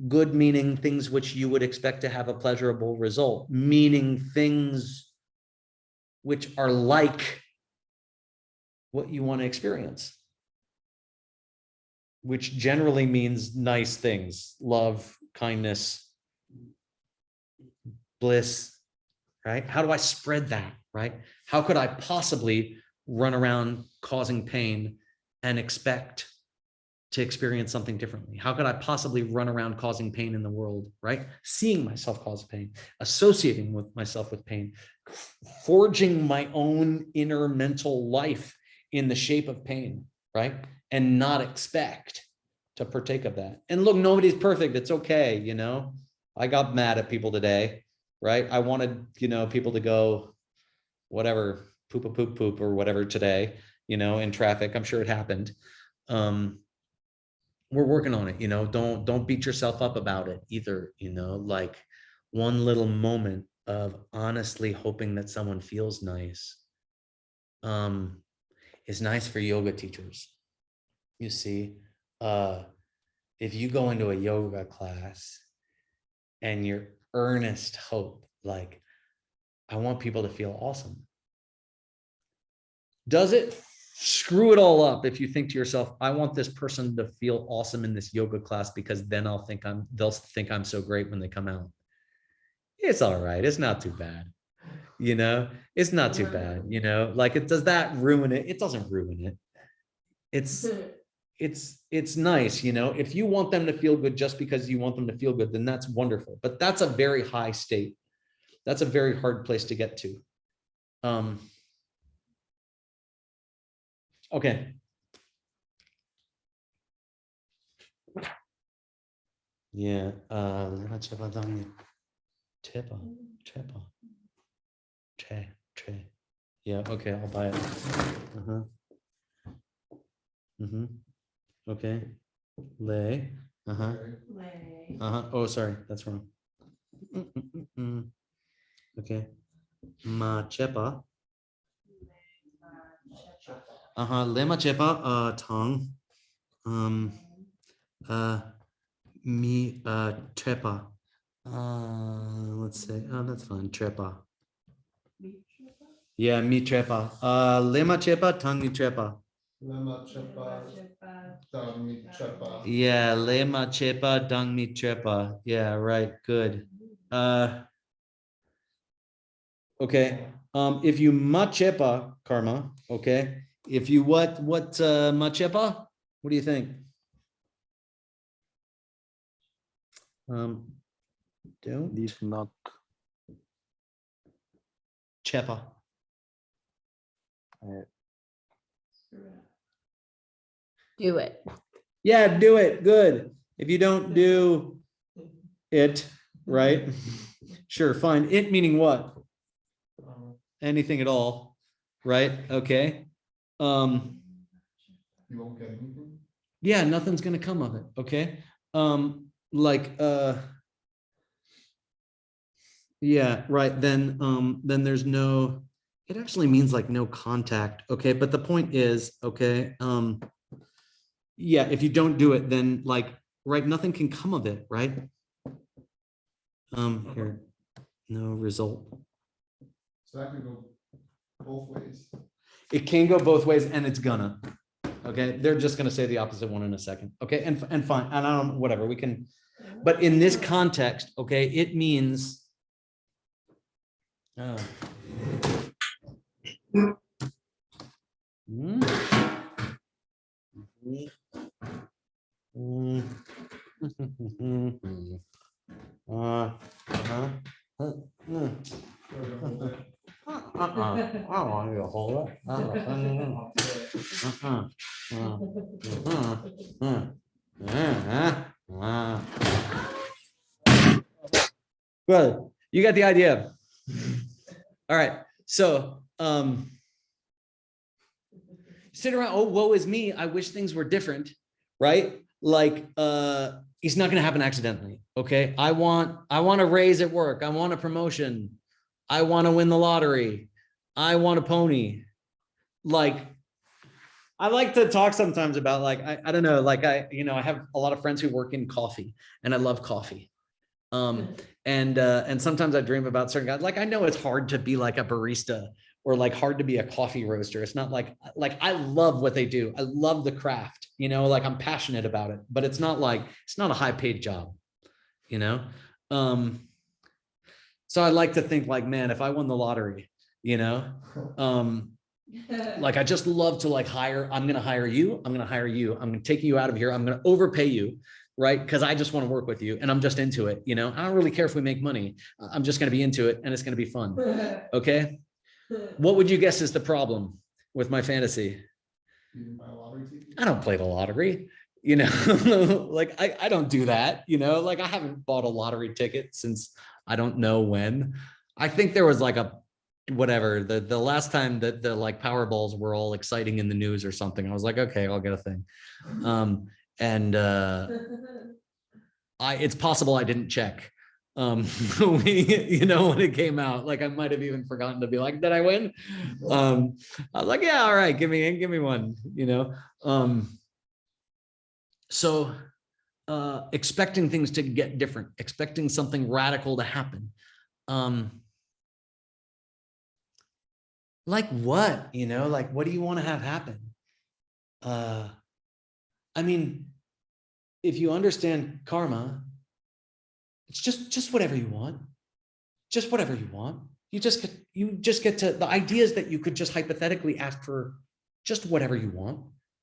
Speaker 1: Good meaning things which you would expect to have a pleasurable result, meaning things which are what you want to experience, which generally means nice things, love, kindness, bliss, right? How do I spread that, right? How could I possibly run around causing pain and expect to experience something differently? How could I possibly run around causing pain in the world, right? Seeing myself cause pain, associating with myself with pain, forging my own inner mental life in the shape of pain, right? And not expect to partake of that. And look, nobody's perfect. It's okay, you know? I got mad at people today, right? I wanted, you know, people to go, whatever, poop a poop poop or whatever today, you know, in traffic. I'm sure it happened. We're working on it, you know, don't beat yourself up about it either, you know, like one little moment of honestly hoping that someone feels nice is nice for yoga teachers. You see, if you go into a yoga class and your earnest hope, like, I want people to feel awesome. Does it screw it all up if you think to yourself, I want this person to feel awesome in this yoga class because then they'll think I'm so great when they come out? It's all right. It's not too bad. You know, it's not too bad, you know, like does that ruin it? It doesn't ruin it. It's nice, you know, if you want them to feel good just because you want them to feel good, then that's wonderful. But that's a very high state. That's a very hard place to get to. Okay. Yeah. Yeah. Okay. I'll buy it. Okay. Lay. Oh, sorry. That's wrong. Okay. Ma chepa. Lema chepa. Tongue. Mi trepa. Let's say, oh, that's fine. Trepa. Yeah, mi trepa. Lema chepa, tongue mi trepa.
Speaker 2: Lema chepa, dang mi chepa.
Speaker 1: Yeah, lema chepa, dung mi trepa. Yeah, right. Good. Okay. If you machepa, karma, okay. If you what machepa? What do you think? Don't
Speaker 6: If not,
Speaker 1: chepa.
Speaker 3: Do it.
Speaker 1: Yeah, do it. Good. If you don't do it, right? Sure, fine. It meaning what? Anything at all, right? Okay.
Speaker 2: You won't get anything.
Speaker 1: Yeah, nothing's gonna come of it. Okay. Yeah, right. Then there's no, it actually means like no contact. Okay, but the point is, okay, yeah, if you don't do it, then like, right, nothing can come of it, right? Here, no result.
Speaker 2: So that can go both ways.
Speaker 1: It can go both ways, and it's gonna. Okay, they're just gonna say the opposite one in a second. Okay, and fine, and I don't, whatever, we can, but in this context, okay, it means I don't want you to hold it. Good. You got the idea. All right. So sit around, oh, woe is me. I wish things were different, right? Like it's not gonna happen accidentally. Okay. I want a raise at work. I want a promotion. I want to win the lottery. I want a pony. Like, I like to talk sometimes about like, I don't know, like I have a lot of friends who work in coffee and I love coffee. And sometimes I dream about certain guys. Like, I know it's hard to be like a barista or like hard to be a coffee roaster. It's not like I love what they do. I love the craft, you know, like I'm passionate about it, but it's not a high paid job, you know? So I like to think like, man, if I won the lottery, you know, like I just love to like I'm going to hire you. I'm going to hire you. I'm going to take you out of here. I'm going to overpay you. Right. Because I just want to work with you and I'm just into it. You know, I don't really care if we make money. I'm just going to be into it and it's going to be fun. Okay. What would you guess is the problem with my fantasy?
Speaker 2: You didn't buy a lottery ticket?
Speaker 1: I don't play the lottery, you know, like I don't do that, you know, like I haven't bought a lottery ticket since I don't know when. I think there was like whatever, the last time that the like Powerballs were all exciting in the news or something, I was like, okay, I'll get a thing. It's possible I didn't check. You know, when it came out, like I might have even forgotten to be like, did I win? I was like, yeah, all right, give me one, you know. So expecting things to get different, expecting something radical to happen. Like what, you know, like what do you want to have happen? I mean, if you understand karma, it's just whatever you want. Just whatever you want. You just get to, the idea is that you could just hypothetically ask for just whatever you want,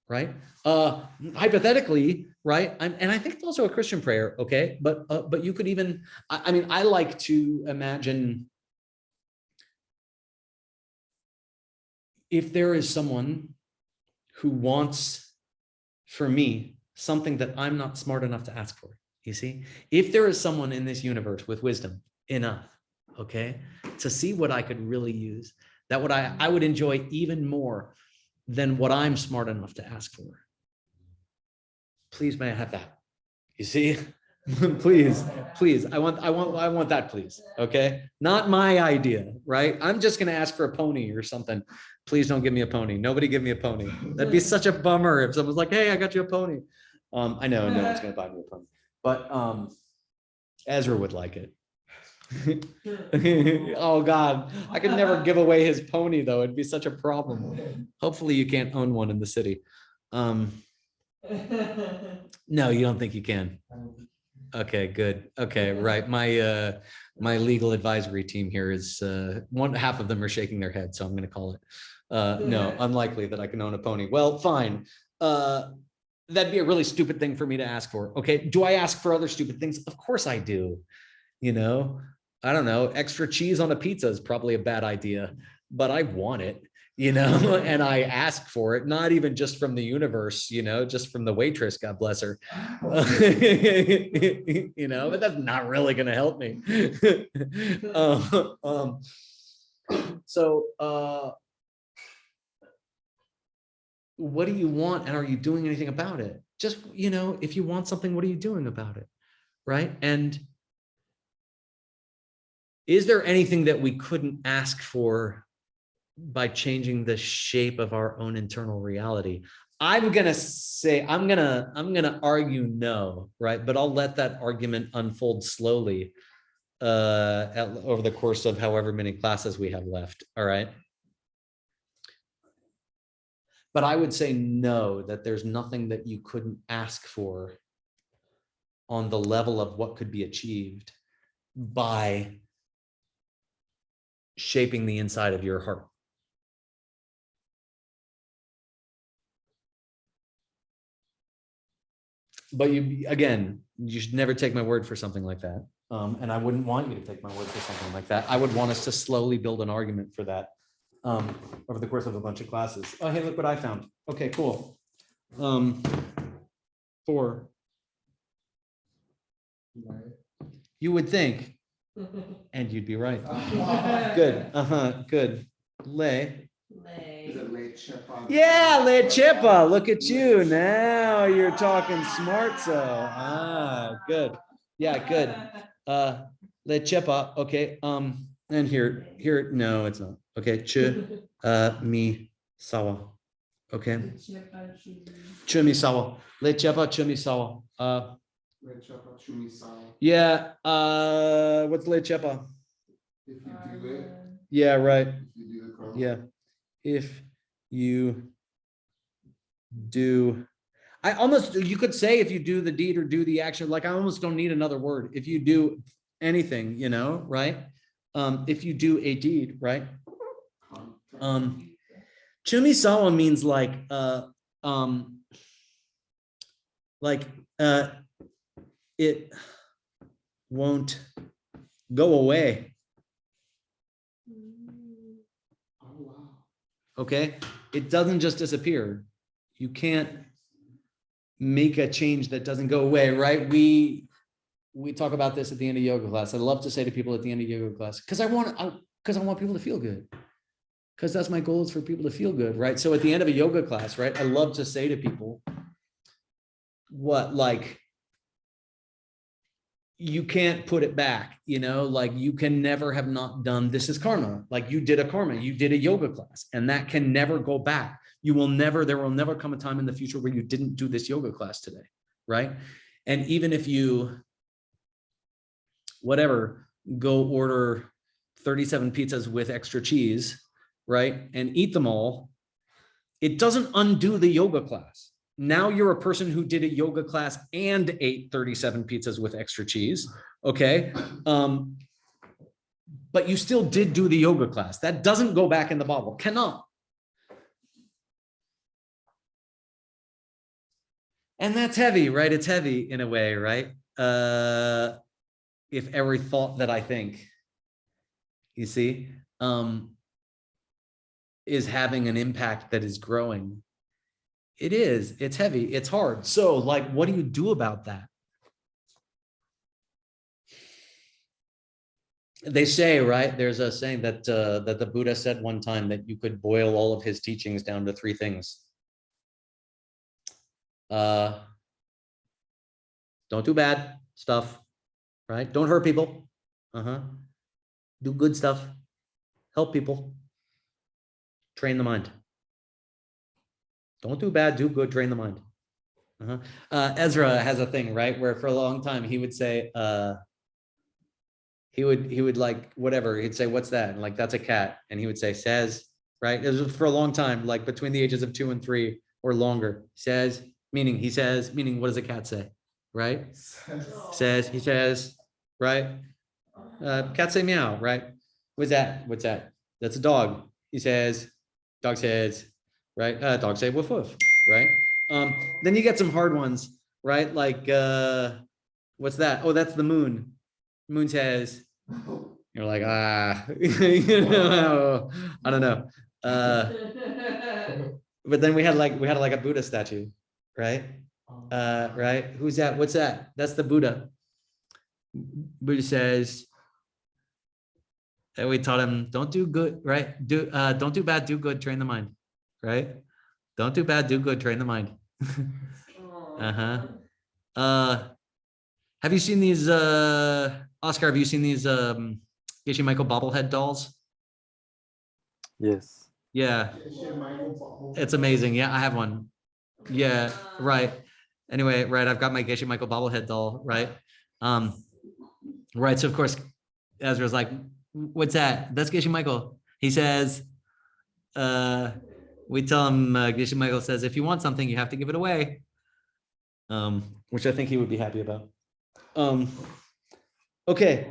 Speaker 1: right? Hypothetically, right? And I think it's also a Christian prayer, okay? But you could even, I mean, I like to imagine if there is someone who wants for me something that I'm not smart enough to ask for, you see? If there is someone in this universe with wisdom enough, okay, to see what I could really use, that what I would enjoy even more than what I'm smart enough to ask for. Please, may I have that? You see? please, I want that, please. Okay, not my idea, right? I'm just gonna ask for a pony or something. Please don't give me a pony. Nobody give me a pony. That'd be such a bummer if someone's like, "Hey, I got you a pony." I know no one's gonna buy me a pony, but Ezra would like it. Oh God, I could never give away his pony though. It'd be such a problem. Hopefully, you can't own one in the city. No, you don't think you can. Okay, good. Okay, right. My legal advisory team here is half of them are shaking their head, so I'm going to call it no, unlikely that I can own a pony. Well, fine. That'd be a really stupid thing for me to ask for. Okay, do I ask for other stupid things? Of course I do. You know, I don't know. Extra cheese on a pizza is probably a bad idea, but I want it. You know, and I ask for it, not even just from the universe, you know, just from the waitress, God bless her. You know, but that's not really going to help me. What do you want and are you doing anything about it? Just, you know, if you want something, what are you doing about it? Right? And is there anything that we couldn't ask for by changing the shape of our own internal reality? I'm gonna argue no, right? But I'll let that argument unfold slowly over the course of however many classes we have left. All right. But I would say no, that there's nothing that you couldn't ask for on the level of what could be achieved by shaping the inside of your heart. But you should never take my word for something like that. And I wouldn't want you to take my word for something like that. I would want us to slowly build an argument for that over the course of a bunch of classes. Oh, hey, look what I found. Okay, cool. 4. You would think, and you'd be right. Good. Good. Lay.
Speaker 2: Is it late Chepa?
Speaker 1: Yeah, Le Chepa. Look at you. Now you're talking smart. So, good. Yeah, good. Le Chepa. Okay. And here, no, it's not. Okay. Ch, mi, sawa. Okay. Chumi sawa. Le Chepa, chumi sawa.
Speaker 2: Late Chepa, Chumi Sawa.
Speaker 1: Yeah. What's Le Chepa?
Speaker 2: If you do it,
Speaker 1: Yeah, right.
Speaker 2: If you do the karma.
Speaker 1: Yeah. If you do, I almost, you could say if you do the deed or do the action, like I almost don't need another word. If you do anything, you know, right? If you do a deed, right? Chumisawa means like it won't go away.
Speaker 2: Oh, wow.
Speaker 1: Okay, it doesn't just disappear. You can't make a change that doesn't go away, right? We talk about this at the end of yoga class. I love to say to people at the end of yoga class, because I want people to feel good, because that's my goal, is for people to feel good, right? So at the end of a yoga class, right, I love to say to people, what, like, you can't put it back, you know, like you can never have not done, this is karma. Like you did a karma, you did a yoga class, and that can never go back. There will never come a time in the future where you didn't do this yoga class today, right? And even if you, whatever, go order 37 pizzas with extra cheese, right, and eat them all, it doesn't undo the yoga class. Now you're a person who did a yoga class and ate 37 pizzas with extra cheese, okay? But you still did do the yoga class. That doesn't go back in the bottle, cannot. And that's heavy, right? It's heavy in a way, right? If every thought that I think, you see, is having an impact that is growing. It's heavy, it's hard. So like, what do you do about that? They say, right, there's a saying that that the Buddha said one time, that you could boil all of his teachings down to three things. Don't do bad stuff, right? Don't hurt people. Do good stuff. Help people. Train the mind. Don't do bad, do good, train the mind. Ezra has a thing, right, where for a long time he would say, he would like, whatever, he'd say, what's that? And like, that's a cat. And he would say, says, right? It was for a long time, like between the ages of 2 and 3 or longer. Says, meaning he says, meaning what does a cat say? Right? Says, he says, right? Cat say meow, right? What's that? What's that? That's a dog. He says, dog says, right? Dog say woof woof, right? Then you get some hard ones, right? Like, what's that? Oh, that's the moon. Moon says, you're like, you know, I don't know. But then we had like a Buddha statue, right? Right? Who's that? What's that? That's the Buddha. Buddha says, and we taught him, don't do good, right? Don't do bad, do good, train the mind, right? Don't do bad, do good, train the mind. Have you seen these, Oscar, have you seen these Geshe Michael bobblehead dolls?
Speaker 6: Yes.
Speaker 1: Yeah, it's amazing. Yeah, I have one. Yeah, right. Anyway, right, I've got my Geshe Michael bobblehead doll, right? Right, so of course, Ezra's like, what's that? That's Geshe Michael. He says, we tell him, Geshe Michael says, if you want something, you have to give it away. Which I think he would be happy about. Okay.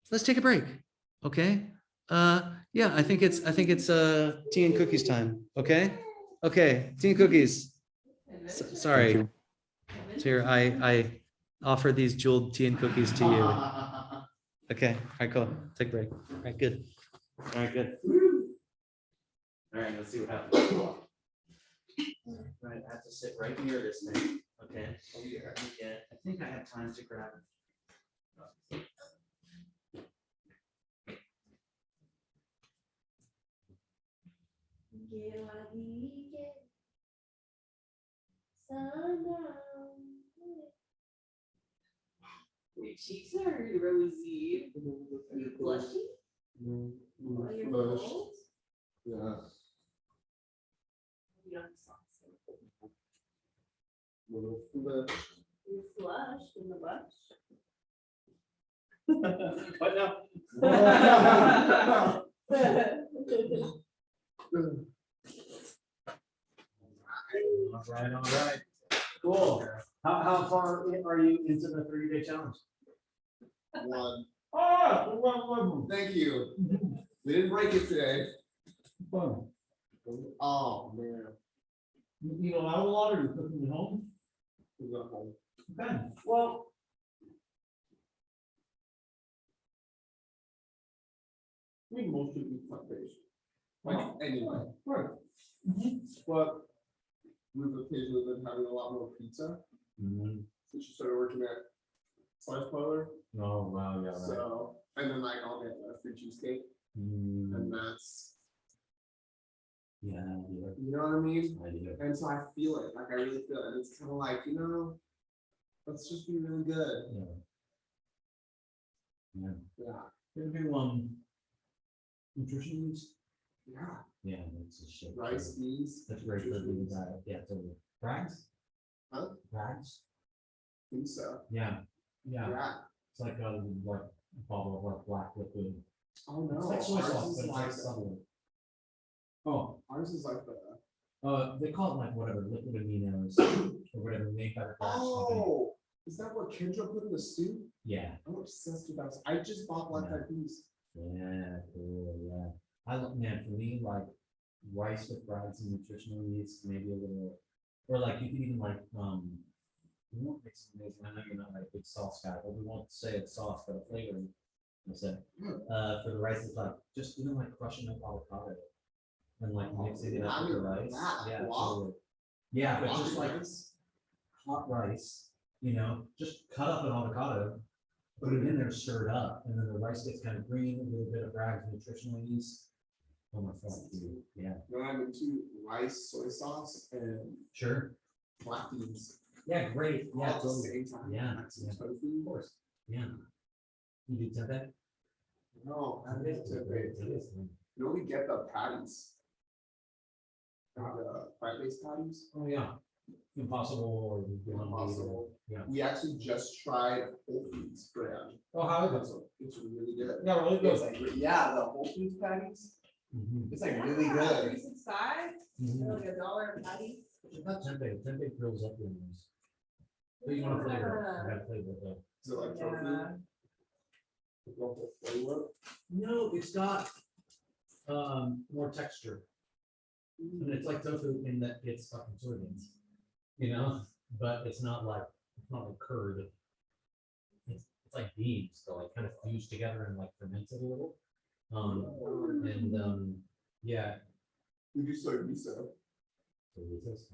Speaker 1: Let's take a break. Okay. Yeah, I think it's tea and cookies time. Okay. Okay, tea and cookies. Sorry.
Speaker 6: Thank you.
Speaker 1: So here, I offer these jeweled tea and cookies to you. Okay. All right, cool. Take a break. All right, good. All right, good. All right, let's see what happens. Right, I have to sit right near this thing. Okay. Over here. I think I have time to grab it.
Speaker 4: Your cheeks are rosy. Are you blushing? While you're cold?
Speaker 2: Yeah.
Speaker 4: You don't have socks.
Speaker 2: Little flesh.
Speaker 4: You're flushed in the bush.
Speaker 1: What now? All right. Cool. How far are you into the 30-day challenge?
Speaker 2: One.
Speaker 1: Oh,
Speaker 2: Thank you. We didn't break it today.
Speaker 1: fun.
Speaker 2: Oh, man.
Speaker 1: You eat a lot of water, you're cooking at home?
Speaker 2: We got home.
Speaker 1: Okay, well.
Speaker 2: We mostly eat plant-based. Like, anyway.
Speaker 1: Right.
Speaker 2: But we've occasionally been having a lot more pizza since you started working at Slice Parlor.
Speaker 1: Oh, wow, yeah,
Speaker 2: So, and then like I'll get a free cheesecake, and that's,
Speaker 1: Yeah,
Speaker 2: you know what I mean?
Speaker 1: I do.
Speaker 2: And so I feel it, like I really feel it. And it's kind of like, let's just be really good.
Speaker 1: Yeah.
Speaker 2: Yeah.
Speaker 1: Gonna do nutrition needs.
Speaker 2: Yeah.
Speaker 1: Yeah, that's a shit.
Speaker 2: Rice, beans.
Speaker 1: That's great for the diet. Yeah, totally. Rags?
Speaker 2: Huh?
Speaker 1: Rags?
Speaker 2: Think so.
Speaker 1: Yeah. Yeah.
Speaker 2: Yeah.
Speaker 1: It's like a bottle of like black liquid.
Speaker 2: Oh
Speaker 1: It's
Speaker 2: no.
Speaker 1: like soy
Speaker 2: Ours
Speaker 1: sauce,
Speaker 2: is
Speaker 1: but it's
Speaker 2: like
Speaker 1: like subtle. Oh,
Speaker 2: ours is like the.
Speaker 1: they call it like whatever, liquid aminos or whatever, made by the Kraft company.
Speaker 2: Oh, is that what Kendra put in the stew?
Speaker 1: Yeah.
Speaker 2: I'm obsessed with that. I just bought black eyed peas.
Speaker 1: Yeah, cool, yeah. Man, for me, like rice with rags and nutritional yeast, maybe a little, or like you could even like, we won't make some amazing, I know you're not like a big sauce guy, but we won't say it's sauce, but a flavoring. For the rice, it's like, just even like crushing up avocado and like mixing it up with the rice. Yeah, totally. Yeah, but just like hot rice, just cut up an avocado, put it in there, stir it up, and then the rice gets kind of green, a little bit of rags, nutritional yeast. Oh my god, dude. Yeah.
Speaker 2: Then I'm into rice, soy sauce, and
Speaker 1: Sure.
Speaker 2: black beans.
Speaker 1: Yeah, great.
Speaker 2: All
Speaker 1: Yeah,
Speaker 2: at the
Speaker 1: totally.
Speaker 2: same time.
Speaker 1: Yeah,
Speaker 2: Like some
Speaker 1: yeah.
Speaker 2: tofu.
Speaker 1: Of course. Yeah. You do tempeh?
Speaker 2: No, I didn't do it. You know, we get the patties. Like the plant-based patties.
Speaker 1: Oh, yeah. Impossible or Beyond Meat or-
Speaker 2: Impossible.
Speaker 1: Yeah.
Speaker 2: We actually just tried Whole Foods brand.
Speaker 1: Oh, how is it?
Speaker 2: It's really good.
Speaker 1: Yeah, really
Speaker 2: It's
Speaker 1: good.
Speaker 2: like, yeah, the Whole Foods patties.
Speaker 1: Mhm.
Speaker 2: It's like really good.
Speaker 4: 365,
Speaker 1: Mhm.
Speaker 4: like $1 a patty.
Speaker 1: It's not tempeh. Tempeh grills up your nose. But you want to flavor it. You gotta flavor it though.
Speaker 2: Is it like
Speaker 4: Yeah.
Speaker 2: tofu? The whole flavor?
Speaker 1: No, it's got more texture. And it's like tofu in that it's fucking soybeans, but it's not like curd. It's like beans, so like kind of fused together and like fermented a little. Yeah.
Speaker 2: We do soy miso.
Speaker 1: So this,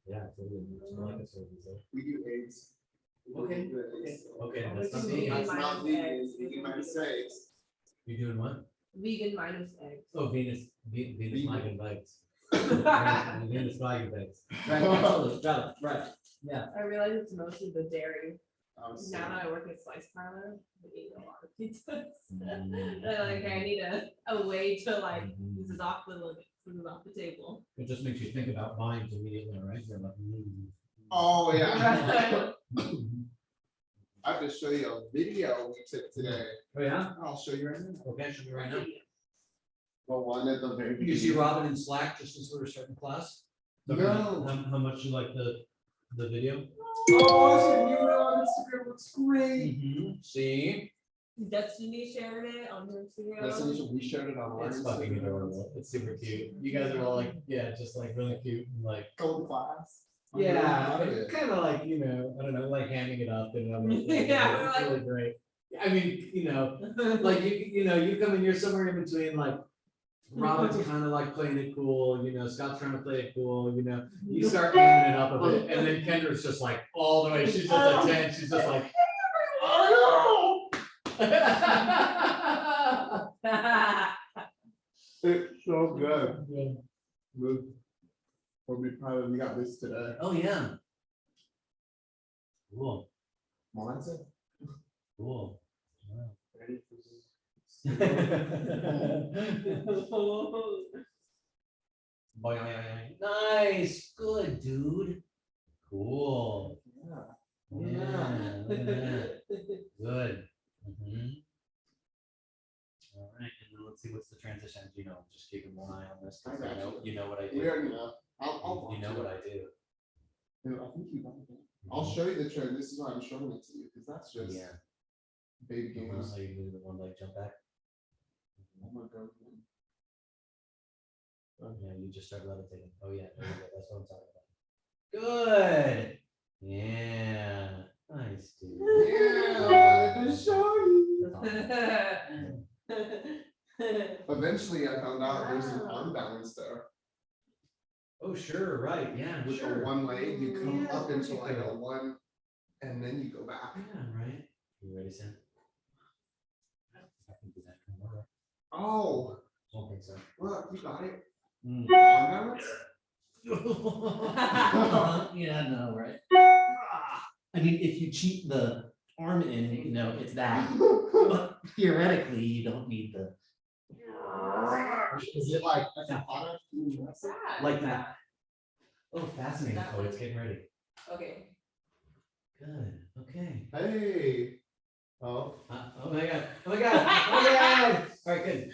Speaker 1: yeah, totally. It's more like a soy miso.
Speaker 2: We do eggs. We
Speaker 1: Okay,
Speaker 2: do eggs.
Speaker 1: Okay,
Speaker 4: Oh,
Speaker 1: that's
Speaker 4: we
Speaker 1: not
Speaker 4: do
Speaker 1: me.
Speaker 2: That's
Speaker 4: vegan
Speaker 2: not
Speaker 4: minus
Speaker 2: vegan,
Speaker 4: eggs.
Speaker 2: it's vegan minus eggs.
Speaker 1: You doing what?
Speaker 4: Vegan minus eggs.
Speaker 1: Oh, Venus
Speaker 2: Vegan.
Speaker 1: flag and bites. Venus flag and bites. Right, absolutely, got it, right, yeah.
Speaker 4: I realize it's mostly the dairy.
Speaker 2: I was
Speaker 4: Now that
Speaker 2: saying,
Speaker 4: I work at Slice Parlor, we eat a lot of pizzas.
Speaker 1: Mm.
Speaker 4: I need a way to
Speaker 1: Mhm.
Speaker 4: this is off the table.
Speaker 1: It just makes you think about buying immediately, right? You're like,
Speaker 2: Oh, yeah. I have to show you a video we took today.
Speaker 1: Oh, yeah?
Speaker 2: I'll show you right now.
Speaker 1: Okay, show me right now.
Speaker 2: The one at the very.
Speaker 1: You see Robin in Slack just as we were starting class?
Speaker 2: No.
Speaker 1: How much you like the video?
Speaker 2: Oh, it's new on Instagram, looks great.
Speaker 1: See?
Speaker 4: Destiny shared it on her
Speaker 2: That's
Speaker 4: Instagram.
Speaker 2: what we shared it on our
Speaker 1: It's fucking
Speaker 2: Instagram.
Speaker 1: adorable. It's super cute. You guys are all like, yeah, just like really cute and like.
Speaker 2: Go to class.
Speaker 1: Yeah, kind of like, I don't know, like handing it up and everything.
Speaker 4: Yeah, we're
Speaker 1: It's
Speaker 4: like-
Speaker 1: really great. I mean, like you come in, you're somewhere in between, like Robin's kind of like playing it cool, Scott's trying to play it cool, you start aiming it up a bit, and then Kendra's just like all the way, she's just a 10, she's just like, oh no!
Speaker 2: It's so good.
Speaker 1: Yeah.
Speaker 2: We'll be proud we got this today.
Speaker 1: Oh yeah. Cool,
Speaker 2: Well, that's it.
Speaker 1: cool. Wow.
Speaker 2: Ready for this?
Speaker 1: Nice, good dude. Cool.
Speaker 2: Yeah.
Speaker 1: Yeah, look at that. Good. All right, and then let's see what's the transition. You know, just keeping one eye on this.
Speaker 2: I
Speaker 1: 'Cause
Speaker 2: got
Speaker 1: you know what I do.
Speaker 2: We already know. I'll
Speaker 1: You know
Speaker 2: watch
Speaker 1: what
Speaker 2: it.
Speaker 1: I do.
Speaker 2: Dude, I think you got it. I'll show you the trend. This is why I'm showing it to you because that's just
Speaker 1: Yeah.
Speaker 2: baby games.
Speaker 1: So you do the one leg jump back.
Speaker 2: Oh my god.
Speaker 1: Yeah, you just start levitating. Oh yeah, there you go. That's what I'm talking about. Good. Yeah. Nice, dude.
Speaker 2: Yeah, I wanted to show you. Eventually, I found out there's an arm balance there.
Speaker 1: Oh sure, right. Yeah,
Speaker 2: With
Speaker 1: sure.
Speaker 2: the one leg, you come
Speaker 1: Yeah,
Speaker 2: up into
Speaker 1: there
Speaker 2: like
Speaker 1: you
Speaker 2: a
Speaker 1: go.
Speaker 2: one, and then you go back.
Speaker 1: Yeah, right. You ready, Sam? I can do that. All right.
Speaker 2: Oh,
Speaker 1: Don't think so.
Speaker 2: look, you got it.
Speaker 1: Mm.
Speaker 2: Arm balance.
Speaker 7: Yeah, no, right? I mean, if you cheat the arm in, you know, it's that. But theoretically, you don't need the.
Speaker 2: Is it like
Speaker 7: Like that.
Speaker 1: Oh, fascinating.
Speaker 4: That
Speaker 1: Oh,
Speaker 4: one.
Speaker 1: it's getting ready.
Speaker 4: Okay.
Speaker 1: Good. Okay.
Speaker 2: Hey. Oh.
Speaker 1: Oh my god. Oh my god. Oh my god. All right, good.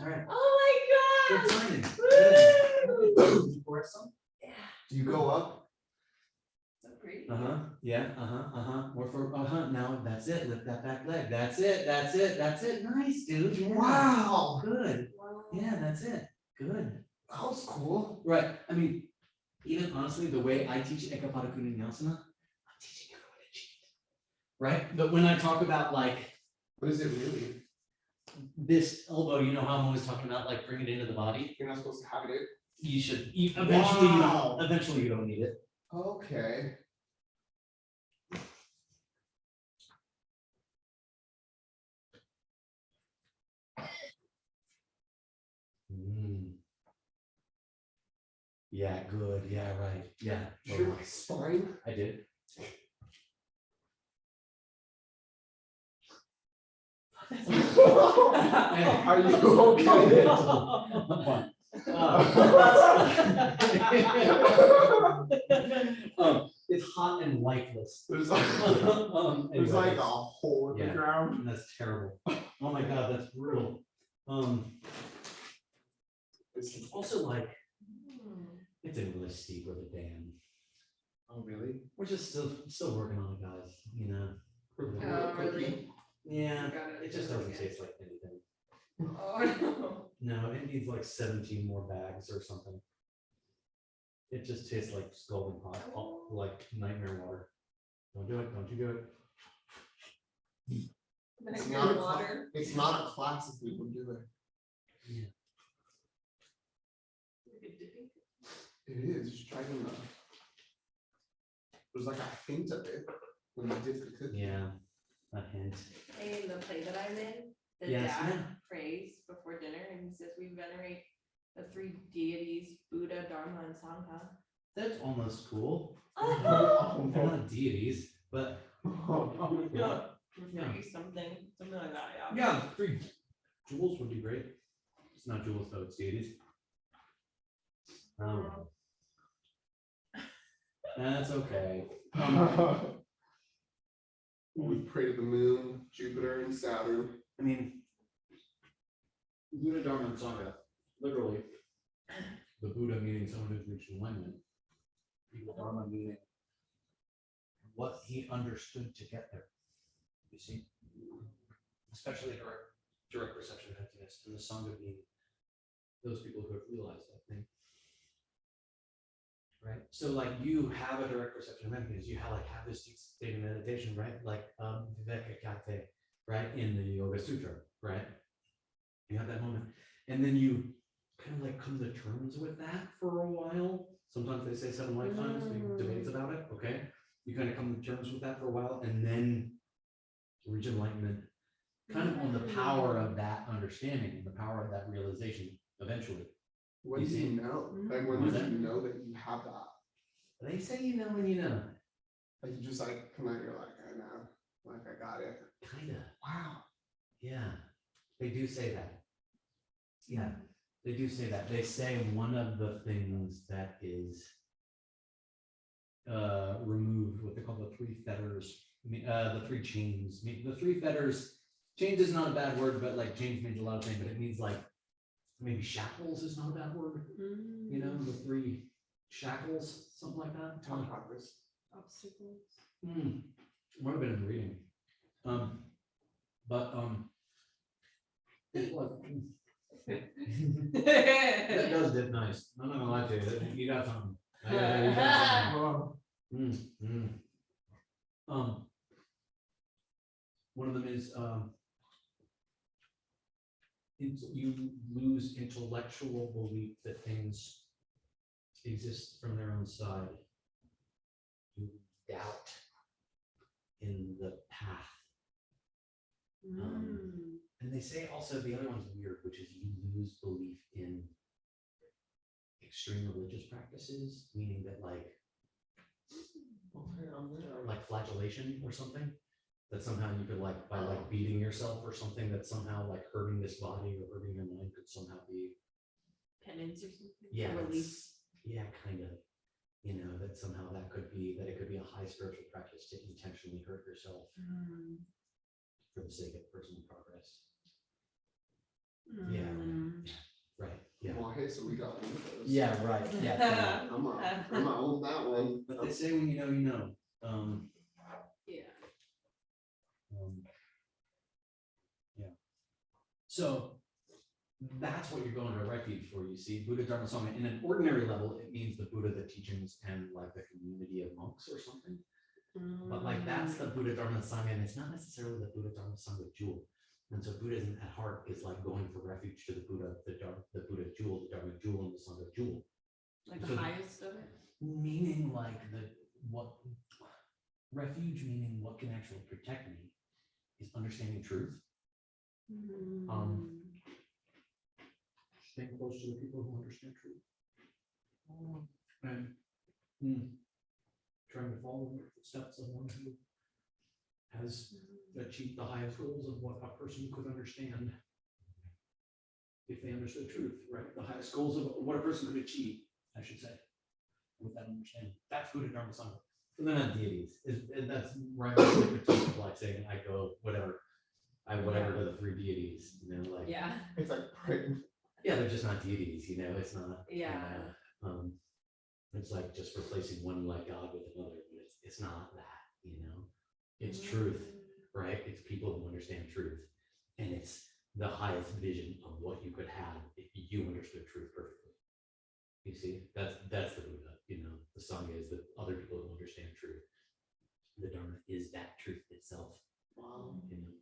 Speaker 1: All right.
Speaker 4: Oh
Speaker 1: Good
Speaker 4: my god.
Speaker 1: timing.
Speaker 4: Woo!
Speaker 7: For some.
Speaker 4: Yeah.
Speaker 2: Do you go up?
Speaker 4: So pretty.
Speaker 1: Uh-huh. Yeah. More for now. That's it. Lift that back leg. That's it. That's it. That's it. Nice, dude. Yeah.
Speaker 2: Wow.
Speaker 1: Good.
Speaker 4: Wow.
Speaker 1: Yeah, that's it. Good.
Speaker 2: That was cool.
Speaker 1: Right. I mean, even honestly, the way I teach Ekapada Kuninasana, I'm teaching everyone to cheat. Right? But when I talk about like
Speaker 2: What is it really?
Speaker 1: this elbow, you know how I'm always talking about like bring it into the body.
Speaker 2: You're not supposed to have it.
Speaker 1: You should
Speaker 2: Wow.
Speaker 1: eventually you don't need it.
Speaker 2: Okay.
Speaker 1: Yeah, good. Yeah, right. Yeah.
Speaker 2: Did you hear my spine?
Speaker 1: I did.
Speaker 2: Are you okay?
Speaker 1: It's hot and lifeless.
Speaker 2: There's like, there's
Speaker 1: Anyway,
Speaker 2: like a hole in
Speaker 1: yeah.
Speaker 2: the ground.
Speaker 1: That's terrible. Oh my god, that's brutal.
Speaker 2: It's-
Speaker 1: Also like it's a really steep with a dam.
Speaker 2: Oh, really?
Speaker 1: We're just still working on it, guys. You know.
Speaker 4: Oh, really?
Speaker 1: Yeah.
Speaker 4: Got it.
Speaker 1: It just doesn't taste like anything.
Speaker 4: Oh, no.
Speaker 1: No, it needs like 17 more bags or something. It just tastes like scalding hot, like nightmare water. Don't do it. Don't you do it.
Speaker 2: It's
Speaker 4: Then
Speaker 2: not a
Speaker 4: water.
Speaker 2: It's not a class if we would do it. It is. You should try them. There's like a hint of it when you dip the cookie.
Speaker 1: Yeah, a hint.
Speaker 5: In the play that I'm in, the
Speaker 1: Yes,
Speaker 5: dad
Speaker 1: yeah.
Speaker 5: prays before dinner and he says we venerate the three deities, Buddha, Dharma, and Sangha.
Speaker 1: That's almost cool.
Speaker 2: Oh,
Speaker 1: They're not deities, but
Speaker 5: Yeah.
Speaker 1: Yeah.
Speaker 5: Three something like that, yeah.
Speaker 1: yeah, 3 jewels would be great. It's not jewels though, it's deities. That's okay.
Speaker 2: We pray to the moon, Jupiter, and Saturn.
Speaker 1: I mean, Buddha, Dharma, and Sangha, literally, the Buddha meaning someone who's reached enlightenment. The Dharma meaning what he understood to get there. You see, especially direct perception of emptiness, and the Sangha being those people who have realized that thing. Right. So like you have a direct perception of emptiness. You have this deep state of meditation, right? Like Vivekakate, right? In the Yoga Sutra, right? You have that moment. And then you kind of like come to terms with that for a while. Sometimes they say 7 lifetimes, big debates about it. Okay. You kind of come to terms with that for a while and then reach enlightenment, kind of on the power of that understanding and the power of that realization eventually.
Speaker 2: When
Speaker 1: You
Speaker 2: do
Speaker 1: see?
Speaker 2: you know? Like when
Speaker 1: What's
Speaker 2: did
Speaker 1: that?
Speaker 2: you know that you have that?
Speaker 1: They say you know when you know.
Speaker 2: Like you just like come out, you're like, I know, like I got it.
Speaker 1: Kinda.
Speaker 2: Wow.
Speaker 1: Yeah. They do say that. Yeah. They do say that. They say one of the things that is removed, what they call the 3 fetters, the 3 chains. The 3 fetters
Speaker 7: Chains is not a bad word, but like chains means a lot of things, but it means like maybe shackles is not a bad word. You know, the 3 shackles, something like that.
Speaker 4: Obstacles.
Speaker 7: Might have been in the reading. It was. That does dip nice. I'm not gonna lie to you. You got something. You got something. One of them is you lose intellectual belief that things exist from their own side. You doubt in the path. And they say also the other one's weird, which is you lose belief in extreme religious practices, meaning that like flagellation or something, that somehow you could like by like beating yourself or something, that somehow like hurting this body or hurting your mind could somehow be
Speaker 4: Penance or something?
Speaker 7: yeah,
Speaker 4: Relief.
Speaker 7: yeah, kind of. You know, that somehow that it could be a high spiritual practice to intentionally hurt yourself for the sake of personal progress. Yeah, right. Yeah.
Speaker 2: Well, hey, so we got one of those.
Speaker 7: Yeah, right. Yeah.
Speaker 2: I'm gonna own that one.
Speaker 7: But they say when you know, you know.
Speaker 4: Yeah.
Speaker 7: Yeah. So that's what you're going to a refuge for, you see. Buddha Dharma Sangha, in an ordinary level, it means the Buddha, the teachings, and like the community of monks or something. But like that's the Buddha Dharma Sangha, and it's not necessarily the Buddha Dharma Sangha jewel. And so Buddhism at heart is like going for refuge to the Buddha, the Buddha jewel, the Dharma jewel, and the Sangha jewel.
Speaker 4: Like the
Speaker 7: So
Speaker 4: highest of it?
Speaker 7: meaning like what refuge meaning what can actually protect me is understanding truth. Staying close to the people who understand truth. And trying to follow the footsteps of one who has achieved the highest goals of what a person could understand if they understood truth, right? The highest goals of what a person could achieve, I should say, with that understanding. That's Buddha Dharma Sangha. So they're not deities. That's right. Like saying I go whatever to the 3 deities, you know, like
Speaker 4: Yeah.
Speaker 2: It's like praying.
Speaker 7: yeah, they're just not deities, you know. It's not.
Speaker 4: Yeah.
Speaker 7: It's like just replacing one like God with another, but it's not that, you know. It's truth, right? It's people who understand truth, and it's the highest vision of what you could have if you understood truth perfectly. You see, that's the Buddha, you know. The Sangha is the other people who understand truth. The Dharma is that truth itself. Wow, you know.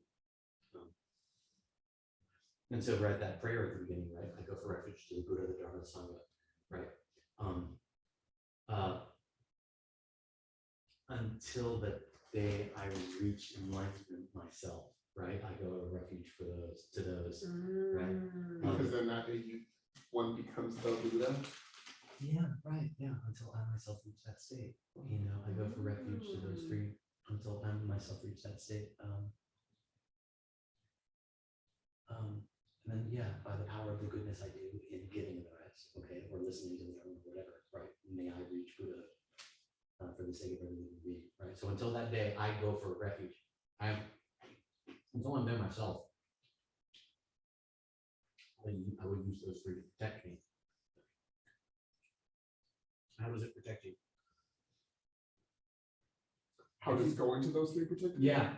Speaker 7: And so right, that prayer at the beginning, right? I go for refuge to the Buddha, the Dharma, the Sangha, right? Until the day I reach enlightenment myself, right? I go to refuge for those, right?
Speaker 2: Because then that day one becomes the Buddha.
Speaker 7: Yeah, right. Yeah, until I myself reach that state. You know, I go for refuge to those 3 until I myself reach that state. And then yeah, by the power of the goodness I do in giving the rest, okay, or listening to the Dharma, whatever, right? May I reach Buddha for the sake of every living being, right? So until that day, I go for refuge. Until I'm there myself, I would use those 3 to protect me. How does it protect you?
Speaker 2: How does going to those 3 protect you?
Speaker 7: Yeah.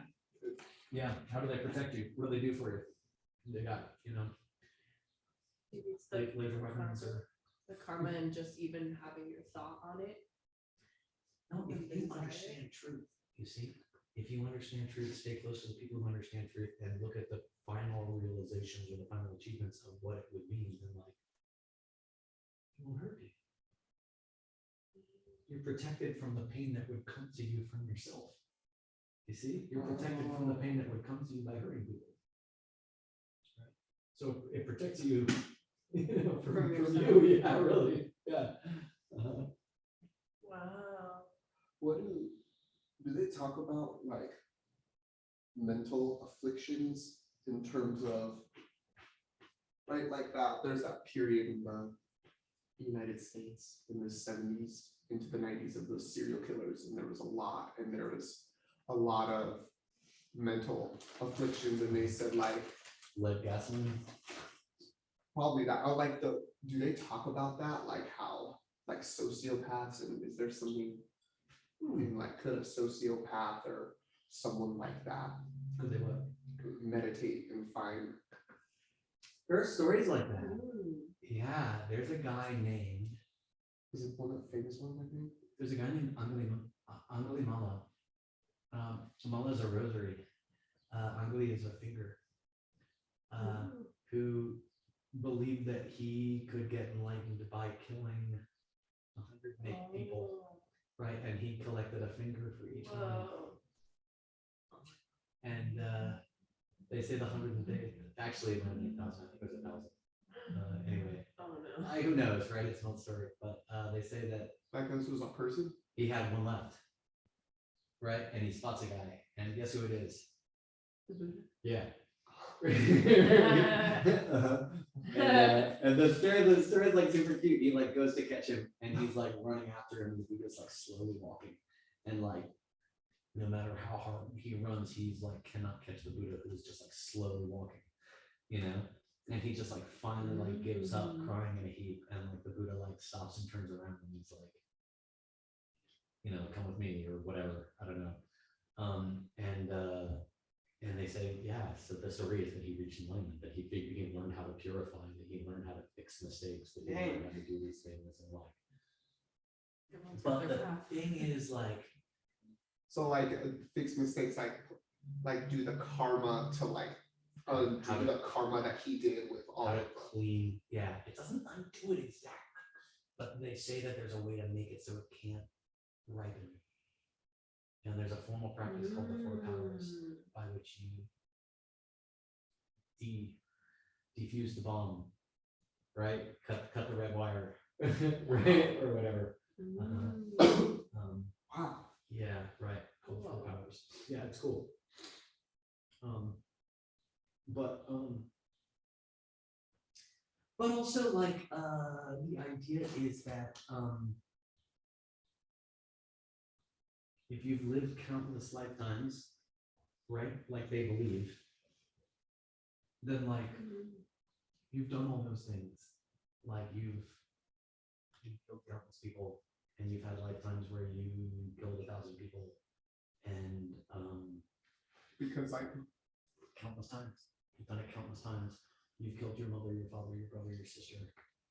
Speaker 7: Yeah. How do they protect you? What do they do for you? They got, you know,
Speaker 4: Maybe it's
Speaker 7: laser weapons or.
Speaker 4: the karma and just even having your thought on it.
Speaker 7: No, if you understand truth, you see, if you understand truth, stay close to the people who understand truth and look at the final realizations or the final achievements of what it would mean, then like, it won't hurt you. You're protected from the pain that would come to you from yourself. You see, you're protected from the pain that would come to you by hurting people. Right? So it protects you, you know, from you. Yeah, really. Yeah.
Speaker 4: Wow.
Speaker 2: What do they talk about, like mental afflictions in terms of, right, like that? There's that period in the United States in the 70s into the 90s of those serial killers, and there was a lot of mental afflictions, and they said like
Speaker 7: Lead gasoline.
Speaker 2: probably that. Oh, like do they talk about that? Like how like sociopaths, and is there something in like could a sociopath or someone like that
Speaker 7: Could they what?
Speaker 2: meditate and find?
Speaker 7: There are stories like that. Yeah, there's a guy named.
Speaker 2: Is it one of the famous ones, I think?
Speaker 7: There's a guy named Anguli Mala. Mala is a rosary. Anguli is a finger. Who believed that he could get enlightened by killing 108 people, right? And he collected a finger for each one. And they say the 108, actually it might be 1,000, I think it was 1,000. Anyway, who knows, right? It's an old story, but they say that
Speaker 2: Like this was a person?
Speaker 7: he had one left, right? And he spots a guy, and guess who it is? Yeah. And the story is like super cute. He like goes to catch him, and he's like running after him, and the Buddha's like slowly walking, and like no matter how hard he runs, he's like cannot catch the Buddha, who's just like slowly walking, you know. And he just like finally like gives up, crying in a heap, and like the Buddha like stops and turns around, and he's like, you know, come with me or whatever. I don't know. And they say, yeah, so the story is that he reached enlightenment, that he figured he learned how to purify, that he learned how to fix mistakes, that he learned how to do these things in life. But the thing is, like,
Speaker 2: So like fix mistakes, like do the karma to like undo the karma that he did with all
Speaker 7: how
Speaker 2: of
Speaker 7: to clean, yeah, it doesn't undo it exactly, but they say that there's a way to make it so it can't ripen. And there's a formal practice called the Four Powers, by which you defuse the bomb, right? Cut the red wire, right, or whatever.
Speaker 2: Wow.
Speaker 7: Yeah, right. Called Four Powers. Yeah, it's cool. But also like the idea is that if you've lived countless lifetimes, right, like they believe, then like you've done all those things. Like you've killed countless people, and you've had lifetimes where you killed 1,000 people, and
Speaker 2: Because like
Speaker 7: countless times. You've done it countless times. You've killed your mother, your father, your brother, your sister,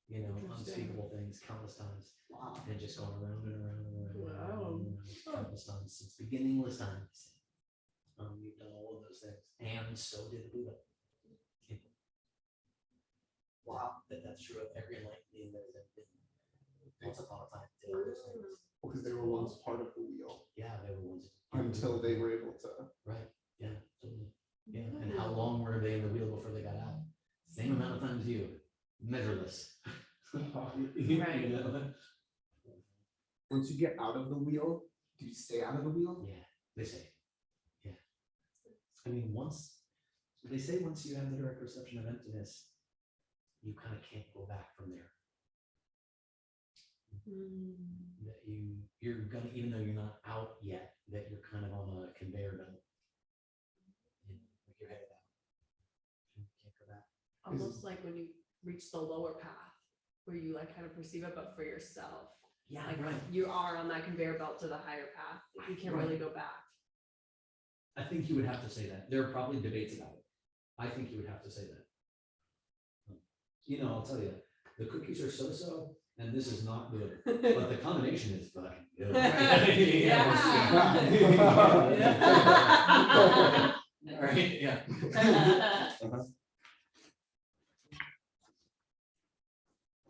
Speaker 7: you know, unspeakable things countless times.
Speaker 2: wow.
Speaker 7: And just going around and around and around, and around,
Speaker 4: Wow.
Speaker 7: and around countless times since beginningless times. You've done all of those things, and so did the Buddha. Wow, that's true of every enlightened being that has been once upon a time did all those things.
Speaker 2: Because they were once part of the wheel
Speaker 7: Yeah, they were ones
Speaker 2: until they were able to.
Speaker 7: right. Yeah, totally. Yeah, and how long were they in the wheel before they got out? Same amount of time as you, measureless.
Speaker 4: Right.
Speaker 7: You know?
Speaker 2: Once you get out of the wheel, do you stay out of the wheel?
Speaker 7: Yeah, they say. Yeah. I mean, once they say once you have the direct perception of emptiness, you kind of can't go back from there. That you're gonna, even though you're not out yet, that you're kind of on a conveyor belt. You know, like you're headed out. You can't go back.
Speaker 5: Almost like when you reach the lower path, where you like kind of perceive it, but for yourself.
Speaker 7: Yeah,
Speaker 5: Like
Speaker 7: right.
Speaker 5: you are on that conveyor belt to the higher path. You can't really go back.
Speaker 7: I think you would have to say that. There are probably debates about it. I think you would have to say that. You know, I'll tell you, the cookies are so-so, and this is not good, but the combination is fucking good. Right, yeah.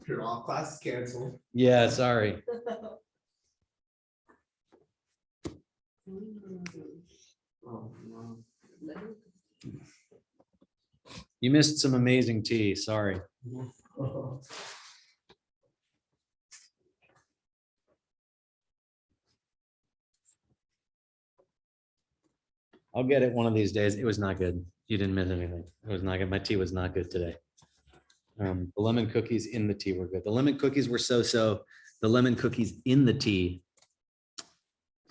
Speaker 2: You're all class canceled.
Speaker 1: Yeah, sorry.
Speaker 2: Oh, no.
Speaker 1: You missed some amazing tea. Sorry. I'll get it one of these days. It was not good. You didn't miss anything. It was not good. My tea was not good today. The lemon cookies in the tea were good. The lemon cookies were so-so. The lemon cookies in the tea,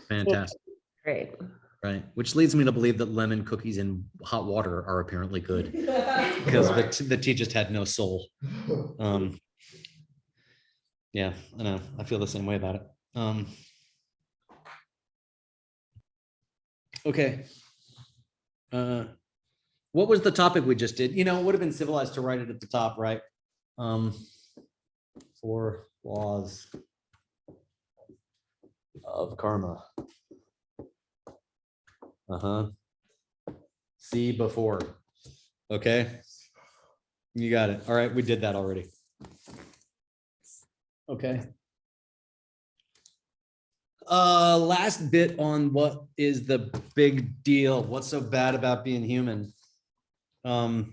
Speaker 1: fantastic.
Speaker 3: Great.
Speaker 1: right? Which leads me to believe that lemon cookies in hot water are apparently good because the tea just had no soul. Yeah, I know. I feel the same way about it. Okay. What was the topic we just did? You know, it would have been civilized to write it at the top, right? 4 laws of karma. See before. Okay. You got it. All right, we did that already. Okay. Last bit on what is the big deal? What's so bad about being human? I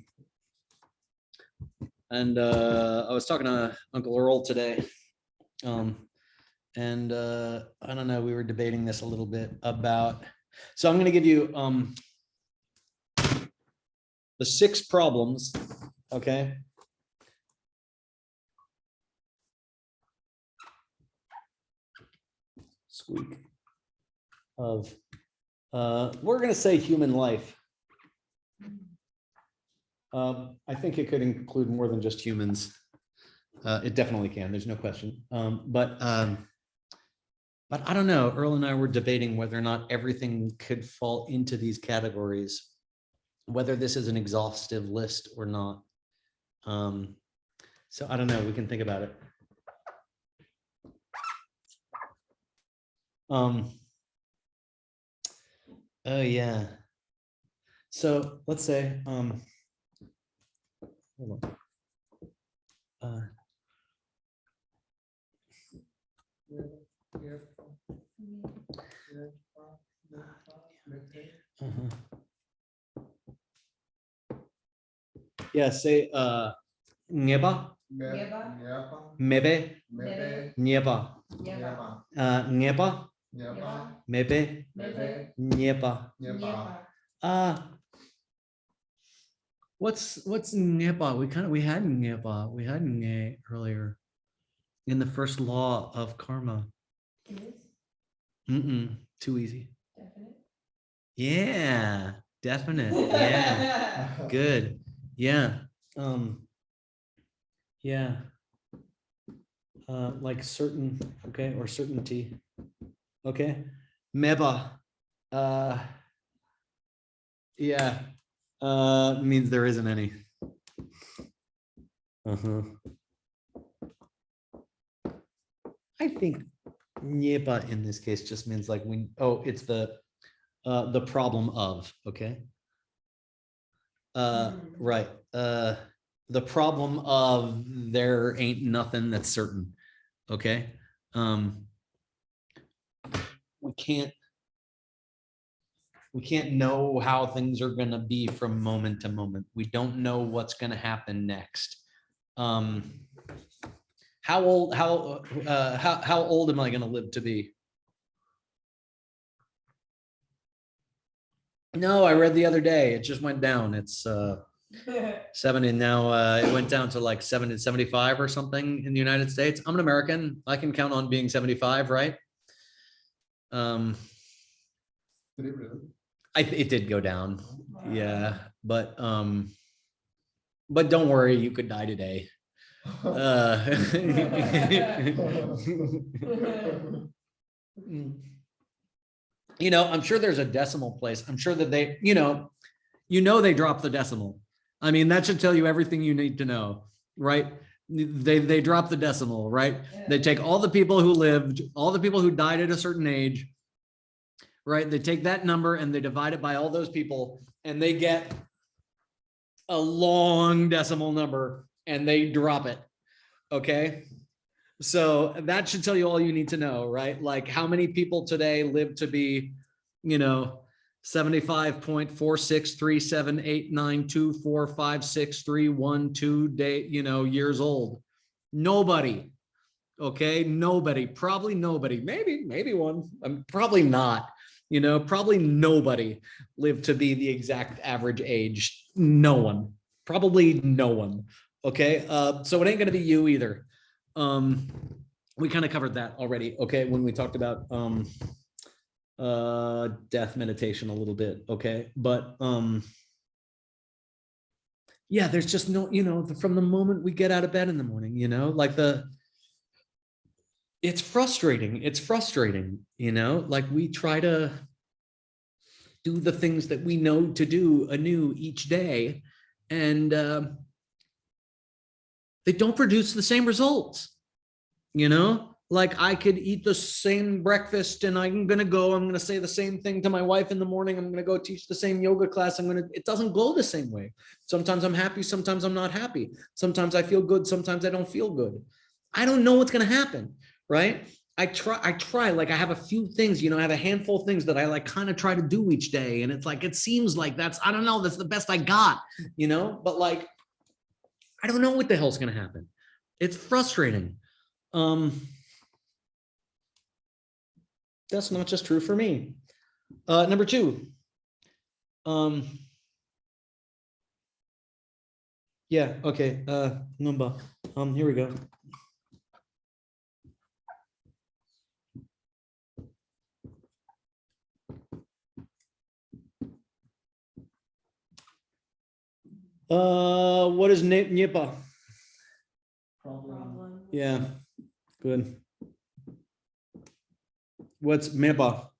Speaker 1: was talking to Uncle Earl today. I don't know, we were debating this a little bit about, so I'm going to give you the 6 problems, okay? Squeak of we're going to say human life. I think it could include more than just humans. It definitely can, there's no question. But I don't know, Earl and I were debating whether or not everything could fall into these categories, whether this is an exhaustive list or not. So I don't know, we can think about it. Oh yeah. So let's say, hold on. Yeah, say ngeba, mebe, nyeba, ngeba, mebe, nyeba. What's ngeba? We had ngeba. We had nge earlier in the first law of karma. Too easy. Yeah, definite. Yeah, good. Yeah. Yeah. Like certain, okay, or certainty. Okay. Meba. Yeah. Means there isn't any. I think Nyepa in this case just means like it's the problem of, okay. Right. The problem of there ain't nothing that's certain. Okay. We can't know how things are going to be from moment to moment. We don't know what's going to happen next. How old am I going to live to be? No, I read the other day. It just went down. It's 70 now. It went down to like 75 or something in the United States. I'm an American. I can count on being 75, right?
Speaker 2: Did it really?
Speaker 1: It did go down. Yeah, but don't worry, you could die today. You know, I'm sure there's a decimal place. I'm sure that they, they dropped the decimal. I mean, that should tell you everything you need to know, right? They drop the decimal, right? They take all the people who lived, all the people who died at a certain age, right? They take that number and they divide it by all those people and they get a long decimal number and they drop it. Okay. So that should tell you all you need to know, right? Like how many people today live to be, 75.4637892456312 day, years old. Nobody. Okay. Nobody, probably nobody, maybe one, probably not. Probably nobody lived to be the exact average age. No one, probably no one. Okay. So it ain't going to be you either. We kind of covered that already. Okay. When we talked about death meditation a little bit. Okay. But yeah, there's just no, from the moment we get out of bed in the morning, like it's frustrating. It's frustrating, like we try to do the things that we know to do anew each day, and they don't produce the same results. Like I could eat the same breakfast and I'm going to say the same thing to my wife in the morning. I'm going to go teach the same yoga class. It doesn't go the same way. Sometimes I'm happy. Sometimes I'm not happy. Sometimes I feel good. Sometimes I don't feel good. I don't know what's going to happen. Right. I try, like I have a few things, I have a handful of things that I like kind of try to do each day. And it's like, it seems like I don't know, that's the best I got, but like, I don't know what the hell's going to happen. It's frustrating. That's not just true for me. Number two. Yeah, okay. Number. Here we go. What is Nipa?
Speaker 2: Problem.
Speaker 1: Yeah, good. What's Mepa?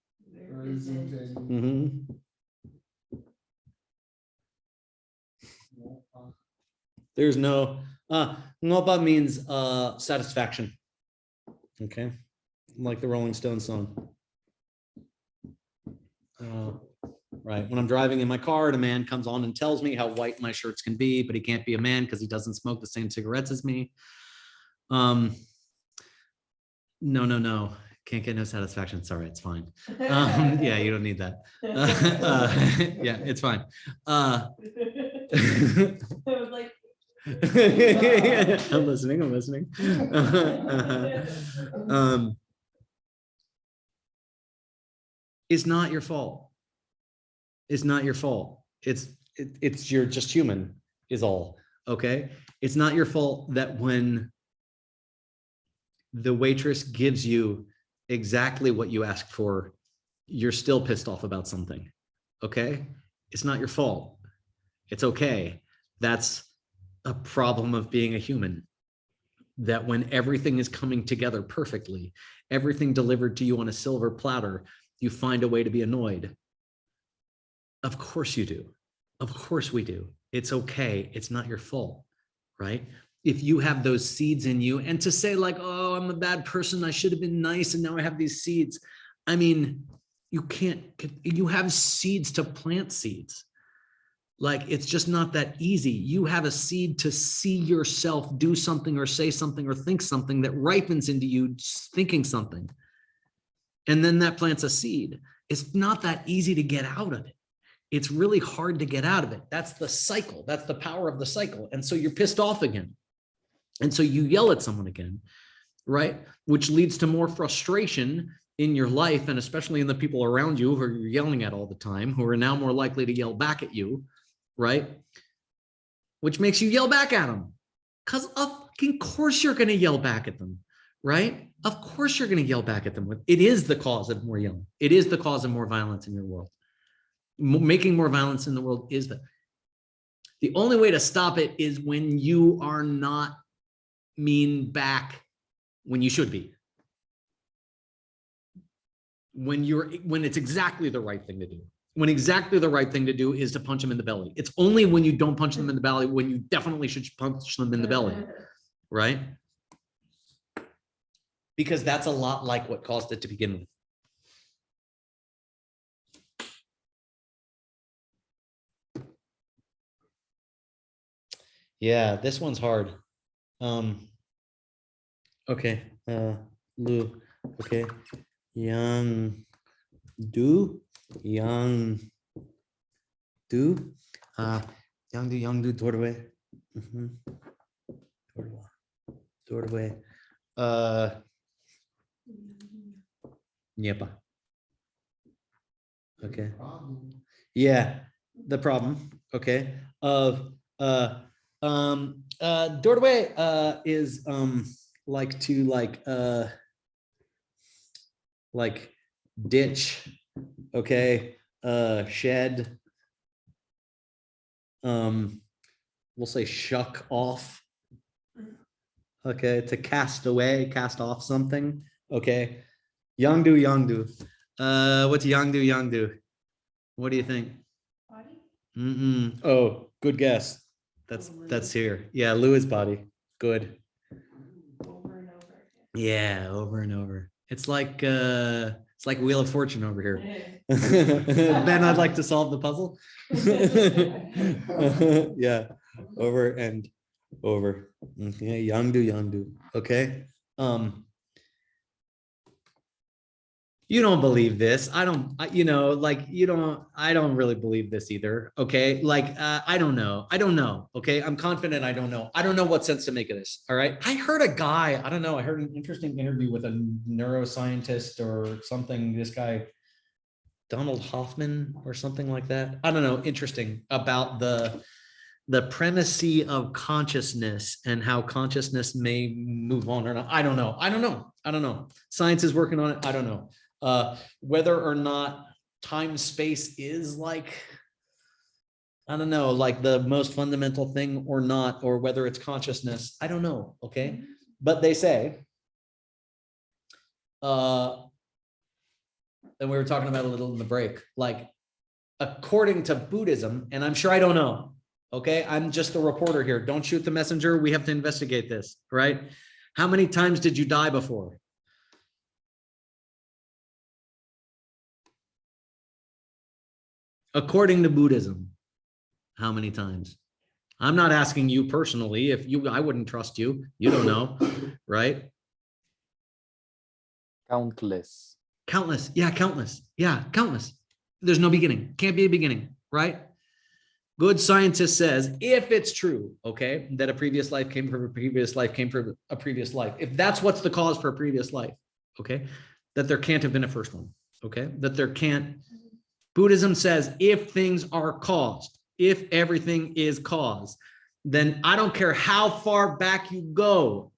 Speaker 1: Mm-hmm. There's no Ngopa means satisfaction. Okay, like the Rolling Stones song. Right. When I'm driving in my car and a man comes on and tells me how white my shirts can be, but he can't be a man because he doesn't smoke the same cigarettes as me. No. Can't get no satisfaction. Sorry, it's fine. Yeah, you don't need that. Yeah, it's fine.
Speaker 5: I was like,
Speaker 1: I'm listening. It's not your fault. It's not your fault. It's you're just human is all. Okay. It's not your fault that when the waitress gives you exactly what you asked for, you're still pissed off about something. Okay. It's not your fault. It's okay. That's a problem of being a human. That when everything is coming together perfectly, everything delivered to you on a silver platter, you find a way to be annoyed. Of course you do. Of course we do. It's okay. It's not your fault, right? If you have those seeds in you, and to say like, oh, I'm a bad person, I should have been nice, and now I have these seeds. I mean, you have seeds to plant seeds. Like, it's just not that easy. You have a seed to see yourself do something or say something or think something that ripens into you thinking something. And then that plants a seed. It's not that easy to get out of it. It's really hard to get out of it. That's the cycle. That's the power of the cycle. And so you're pissed off again. And so you yell at someone again, right? Which leads to more frustration in your life, and especially in the people around you who are yelling at all the time, who are now more likely to yell back at you, right? Which makes you yell back at them. Because of fucking course you're going to yell back at them, right? Of course you're going to yell back at them. It is the cause of more yelling. It is the cause of more violence in your world. Making more violence in the world is the only way to stop it is when you are not mean back when you should be. When it's exactly the right thing to do. When exactly the right thing to do is to punch them in the belly. It's only when you don't punch them in the belly when you definitely should punch them in the belly, right? Because that's a lot like what caused it to begin with. Yeah, this one's hard. Okay, Lu, okay. Young do young doorway. Doorway. Yepa. Okay. Yeah, the problem. Okay. Doorway is like to like ditch Okay, shed. We'll say shuck off. Okay, to cast away, cast off something. Okay, Yangdu, Yangdu. What's Yangdu, Yangdu? What do you think?
Speaker 4: Body?
Speaker 1: Oh, good guess. That's here. Yeah, Louis' body. Good.
Speaker 4: Over and over
Speaker 1: Yeah, over and over. It's like Wheel of Fortune over here.
Speaker 4: again.
Speaker 1: Ben, I'd like to solve the puzzle. Yeah, over and over. Okay, Yangdu, Yangdu. Okay. You don't believe this. I don't, I don't really believe this either. Okay. I don't know. I don't know. Okay. I'm confident. I don't know. I don't know what sense to make of this. All right. I heard a guy, I don't know. I heard an interesting interview with a neuroscientist or something. This guy, Donald Hoffman or something like that. I don't know. Interesting about the primacy of consciousness and how consciousness may move on or not. I don't know. I don't know. I don't know. Science is working on it. I don't know. Whether or not time space is like, I don't know, like the most fundamental thing or not, or whether it's consciousness, I don't know. Okay. But they say, and we were talking about a little in the break, like according to Buddhism, and I'm sure I don't know. Okay. I'm just a reporter here. Don't shoot the messenger. We have to investigate this, right? How many times did you die before? According to Buddhism, how many times? I'm not asking you personally. I wouldn't trust you. You don't know, right?
Speaker 6: Countless.
Speaker 1: Countless. Yeah, countless. Yeah, countless. There's no beginning. Can't be a beginning, right? Good scientist says, if it's true, okay, that a previous life came from a previous life came from a previous life, if that's what's the cause for a previous life, okay, that there can't have been a first one, okay, that there can't. Buddhism says if things are caused, if everything is caused, then I don't care how far back you go.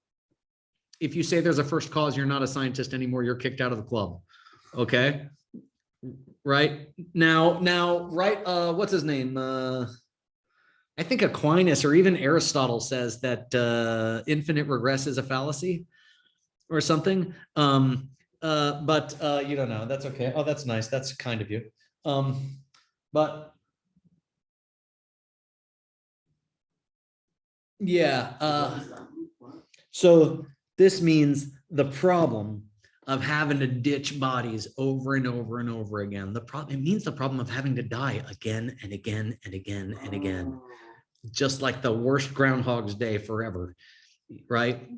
Speaker 1: If you say there's a first cause, you're not a scientist anymore. You're kicked out of the club. Okay. Right now, right. What's his name? I think Aquinas or even Aristotle says that infinite regress is a fallacy or something. But you don't know. That's okay. Oh, that's nice. That's kind of you. But yeah, so this means the problem of having to ditch bodies over and over and over again. It means the problem of having to die again and again and again and again, just like the worst Groundhog's Day forever, right?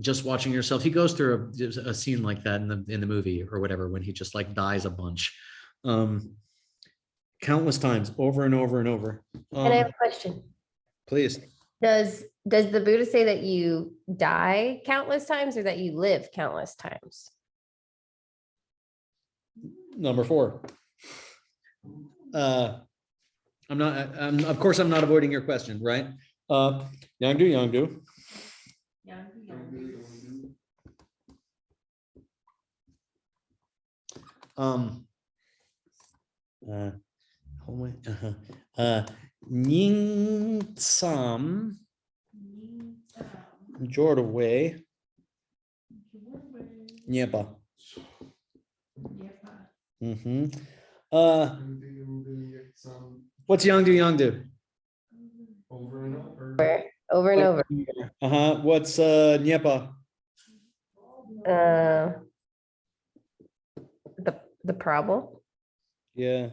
Speaker 1: Just watching yourself. He goes through a scene like that in the movie or whatever, when he just like dies a bunch. Countless times, over and over and over.
Speaker 3: And I have a question.
Speaker 1: Please.
Speaker 3: Does the Buddha say that you die countless times or that you live countless times?
Speaker 1: Number 4. Of course, I'm not avoiding your question, right? Yangdu. Ning Sam Jorway Nyepa. What's Yangdu?
Speaker 2: Over and over.
Speaker 3: Over and over.
Speaker 1: What's Nyepa?
Speaker 3: The problem.
Speaker 1: Yeah.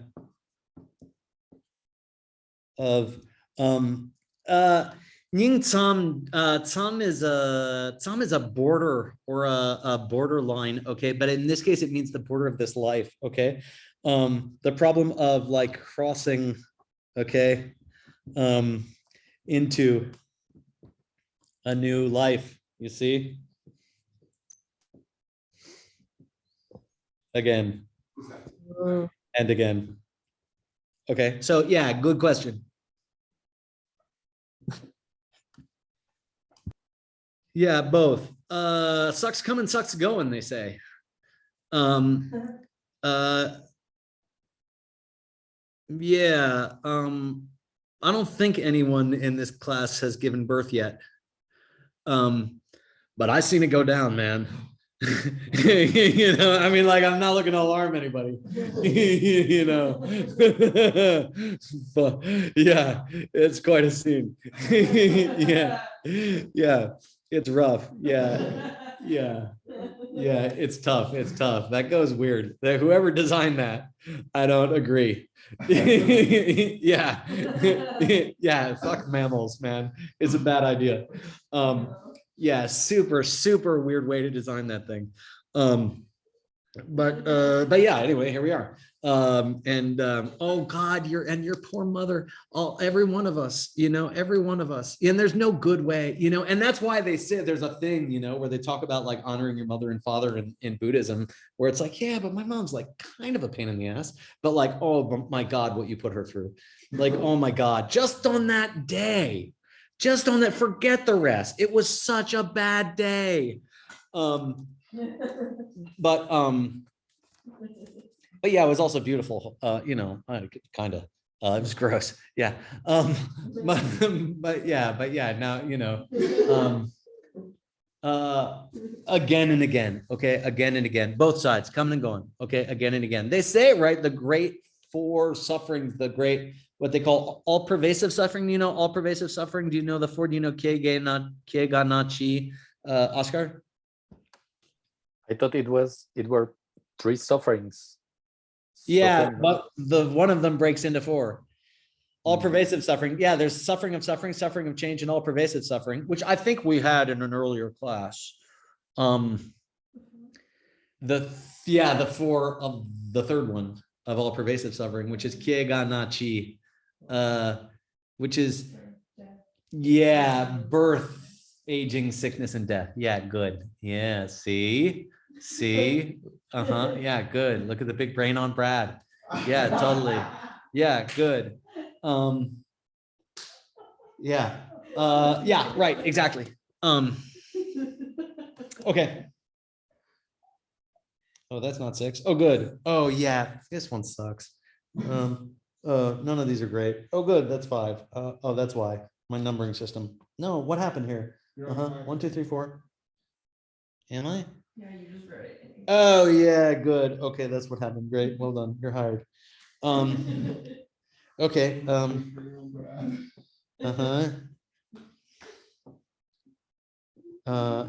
Speaker 1: Of Ning Tsam, Tsam is a border or a borderline, okay, but in this case it means the border of this life, okay. The problem of like crossing, okay, into a new life, you see, again and again. Okay, so yeah, good question. Yeah, both. Sucks coming, sucks going, they say. Yeah. I don't think anyone in this class has given birth yet. But I seen it go down, man. You know, I mean, like, I'm not looking to alarm anybody. You know, but yeah, it's quite a scene. Yeah, yeah, it's rough. Yeah, yeah, yeah, it's tough. It's tough. That goes weird. That whoever designed that, I don't agree. Yeah, yeah. Fuck mammals, man. It's a bad idea. Yeah, super weird way to design that thing. But yeah, anyway, here we are. Oh God, your poor mother, every one of us, you know, every one of us. And there's no good way, you know, and that's why they say there's a thing, you know, where they talk about like honoring your mother and father in Buddhism, where it's like, yeah, but my mom's like kind of a pain in the ass, but like, oh my God, what you put her through. Like, oh my God, just on that day, just on that, forget the rest. It was such a bad day. But yeah, it was also beautiful. You know, kind of. It was gross. Yeah. But, but yeah. Now you know. Again and again. Okay, again and again. Both sides coming and going. Okay, again and again. They say it right. The great four sufferings. The great what they call all pervasive suffering. You know, all pervasive suffering. Do you know the four? Do you know Kiega Nachi, Oscar?
Speaker 6: I thought it were three sufferings.
Speaker 1: Yeah,
Speaker 6: Suffering, no?
Speaker 1: but the one of them breaks into four. All pervasive suffering. Yeah, there's suffering of suffering, suffering of change, and all pervasive suffering, which I think we had in an earlier class. The four of the third one of all pervasive suffering, which is Kiega Nachi, which is birth, aging, sickness, and death. Yeah, good. Yeah, see. Yeah, good. Look at the big brain on Brad. Yeah, totally. Yeah, good. Yeah, right, exactly. Okay. Oh, that's not 6. Oh, good. Oh yeah, this one sucks. None of these are great. Oh, good, that's 5. Oh, that's why my numbering system. No, what happened here? 1, 2, 3, 4. Am I?
Speaker 4: Yeah, you just wrote it.
Speaker 1: Oh yeah, good. Okay, that's what happened. Great. Well done. You're hired. Okay. Uh-huh.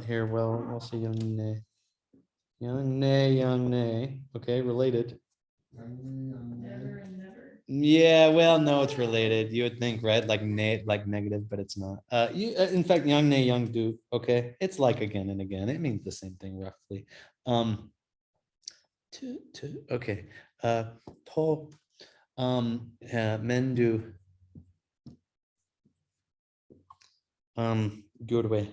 Speaker 1: Here, well, we'll see young nay. Young nay. Okay, related.
Speaker 4: Never and never.
Speaker 1: Yeah, well, no, it's related. You would think, right? Like like negative, but it's not. In fact, young nay, young do. Okay, it's like again and again. It means the same thing roughly. Okay. To men do good way.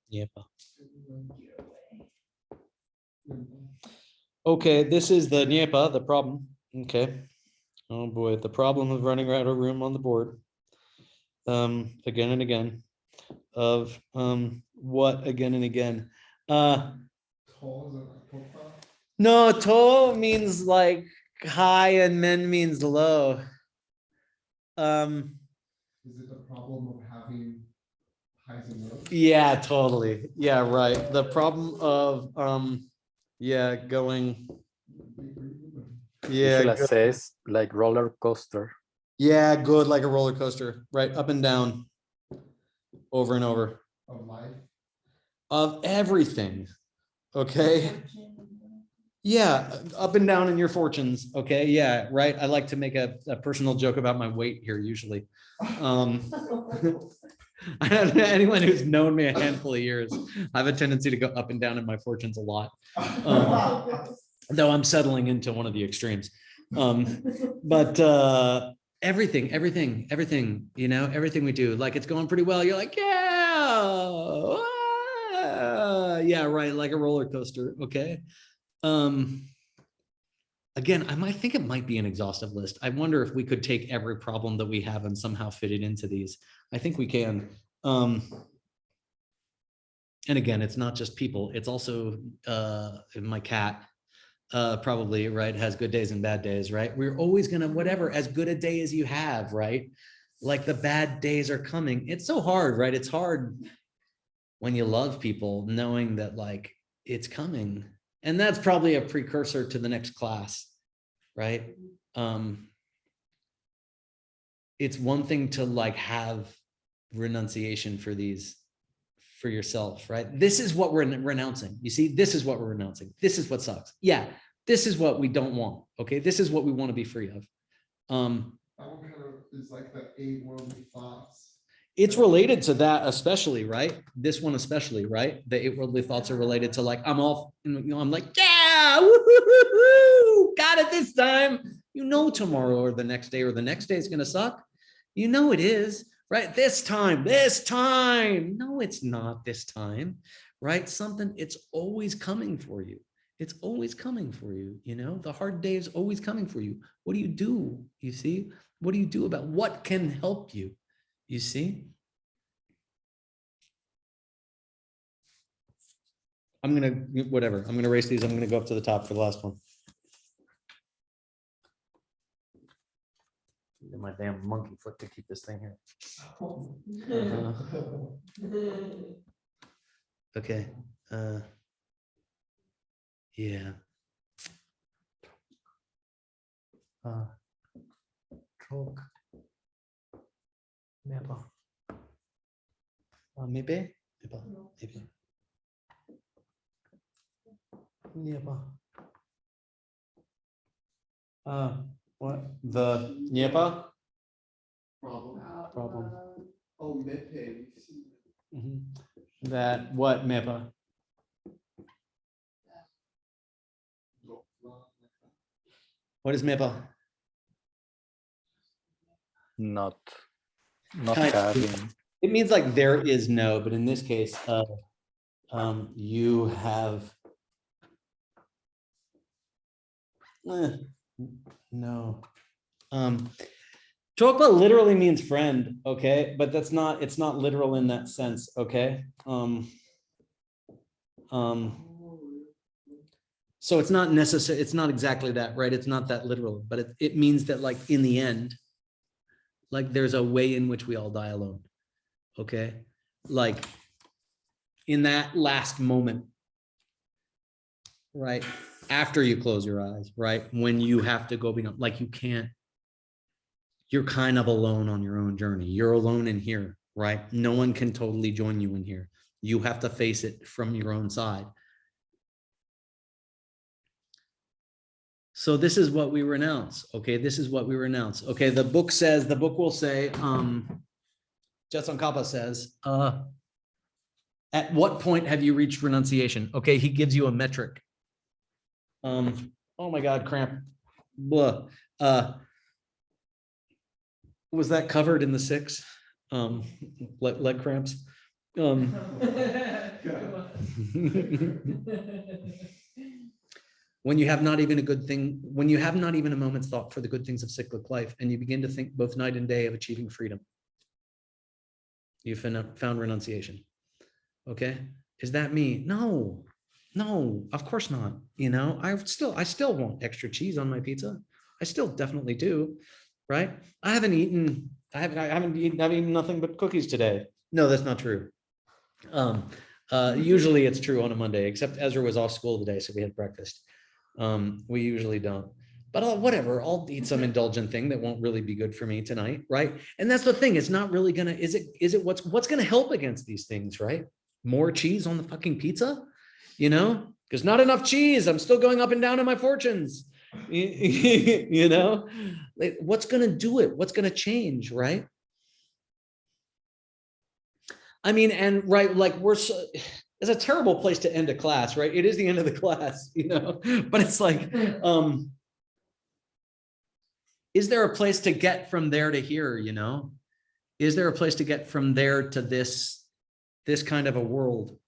Speaker 1: Yep. Okay, this is the Nyepa, the problem. Okay. Oh boy, the problem of running out of room on the board. Again and again. Of what again and again? No, to means like high and men means low.
Speaker 2: Is it the problem of having highs and lows?
Speaker 1: Yeah, totally. Yeah, right. The problem of yeah, going. Yeah,
Speaker 6: Usually
Speaker 1: good.
Speaker 6: says like roller coaster.
Speaker 1: Yeah, good, like a roller coaster, right? Up and down, over and over.
Speaker 2: Of life?
Speaker 1: Of everything. Okay. Yeah, up and down in your fortunes. Okay. Yeah, right. I like to make a personal joke about my weight here usually. Anyone who's known me a handful of years, I have a tendency to go up and down in my fortunes a lot. Though I'm settling into one of the extremes. But everything, you know, everything we do, like it's going pretty well. You're like, yeah, yeah, right, like a roller coaster. Okay. Again, I think it might be an exhaustive list. I wonder if we could take every problem that we have and somehow fit it into these. I think we can. And again, it's not just people, it's also my cat. probably, right, has good days and bad days, right? We're always gonna, whatever, as good a day as you have, right? Like the bad days are coming. It's so hard, right? It's hard when you love people, knowing that like it's coming. And that's probably a precursor to the next class, right? It's one thing to like have renunciation for these, for yourself, right? This is what we're renouncing. You see, this is what we're renouncing. This is what sucks. Yeah, this is what we don't want. Okay, this is what we want to be free of.
Speaker 2: That one kind of is like the eight worldly thoughts.
Speaker 1: It's related to that, especially, right? This one, especially, right? The eight worldly thoughts are related to like, I'm all, you know, I'm like, yeah, woo-hoo-hoo-hoo, got it this time. You know, tomorrow or the next day is going to suck. You know, it is, right? This time. No, it's not this time, right? Something, it's always coming for you. It's always coming for you. You know, the hard day is always coming for you. What do you do? You see, what do you do about what can help you? You see? I'm gonna, whatever, I'm gonna erase these. I'm gonna go up to the top for the last one. Get my damn monkey foot to keep this thing here. Okay. Yeah. Talk. Maybe. What? The Nyepa? Problem.
Speaker 2: Oh, Mepe, we've seen that.
Speaker 1: That what Mepa? What is Mepa?
Speaker 6: Not
Speaker 1: Kind of.
Speaker 6: having.
Speaker 1: It means like there is no, but in this case, you have no. Chokpa literally means friend, okay, but that's not, it's not literal in that sense, okay. So it's not necessary, it's not exactly that, right? It's not that literal, but it means that like in the end, like there's a way in which we all die alone, okay? Like in that last moment, right? After you close your eyes, right? When you have to go beyond, like you can't, you're kind of alone on your own journey. You're alone in here, right? No one can totally join you in here. You have to face it from your own side. So this is what we renounce. Okay, this is what we renounce. Okay, the book says, the book will say, Jetson Kappa says, at what point have you reached renunciation? Okay, he gives you a metric. Oh my God, cramp. Blah. Was that covered in the 6? Leg cramps. When you have not even a good thing, when you have not even a moment's thought for the good things of cyclic life, and you begin to think both night and day of achieving freedom, you've found renunciation. Okay, is that me? No, of course not. You know, I still want extra cheese on my pizza. I still definitely do, right? I haven't eaten nothing but cookies today. No, that's not true. Usually it's true on a Monday, except Ezra was off school today, so we had breakfast. We usually don't, but whatever, I'll eat some indulgent thing that won't really be good for me tonight, right? And that's the thing, it's not really gonna, is it what's gonna help against these things, right? More cheese on the fucking pizza, you know, because not enough cheese, I'm still going up and down in my fortunes. You know, like, what's gonna do it? What's gonna change, right? I mean, and right, like it's a terrible place to end a class, right? It is the end of the class, you know, but it's like, is there a place to get from there to here, you know? Is there a place to get from there to this kind of a world,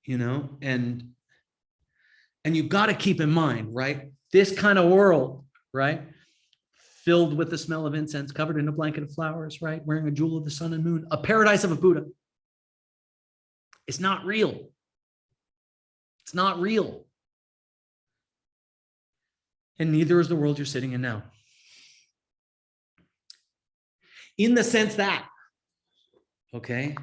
Speaker 1: you know? And you got to keep in mind, right? This kind of world, right? Filled with the smell of incense, covered in a blanket of flowers, right? Wearing a jewel of the sun and moon, a paradise of a Buddha. It's not real. It's not real. And neither is the world you're sitting in now. In the sense that, okay,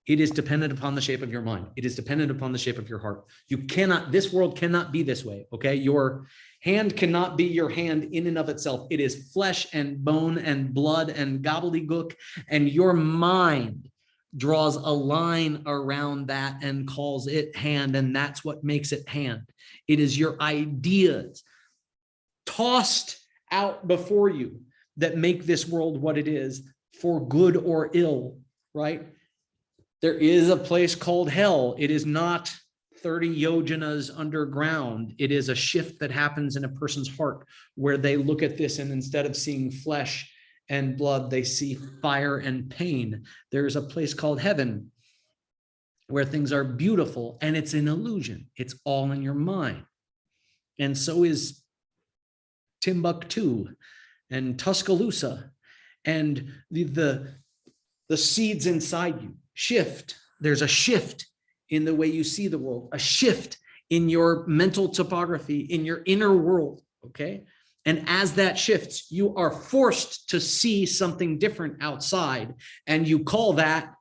Speaker 1: it is dependent upon the shape of your mind. It is dependent upon the shape of your heart. You cannot, this world cannot be this way, okay? Your hand cannot be your hand in and of itself. It is flesh and bone and blood and gobbledygook, and your mind draws a line around that and calls it hand, and that's what makes it hand. It is your ideas tossed out before you that make this world what it is, for good or ill, right? There is a place called hell. It is not 30 yojanas underground. It is a shift that happens in a person's heart where they look at this and instead of seeing flesh and blood, they see fire and pain. There's a place called heaven where things are beautiful, and it's an illusion. It's all in your mind. And so is Timbuktu and Tuscaloosa, and the seeds inside you shift. There's a shift in the way you see the world, a shift in your mental topography, in your inner world, okay? And as that shifts, you are forced to see something different outside, and you call that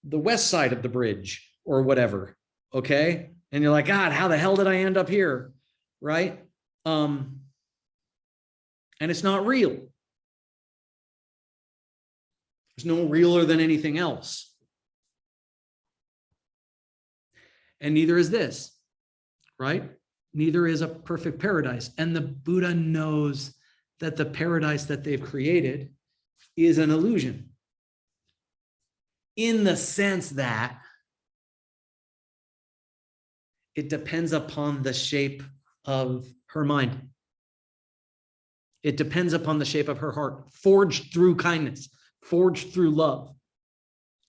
Speaker 1: the west side of the bridge or whatever, okay? And you're like, God, how the hell did I end up here, right? And it's not real. There's no realer than anything else. And neither is this, right? Neither is a perfect paradise. And the Buddha knows that the paradise that they've created is an illusion, in the sense that it depends upon the shape of her mind. It depends upon the shape of her heart, forged through kindness, forged through love.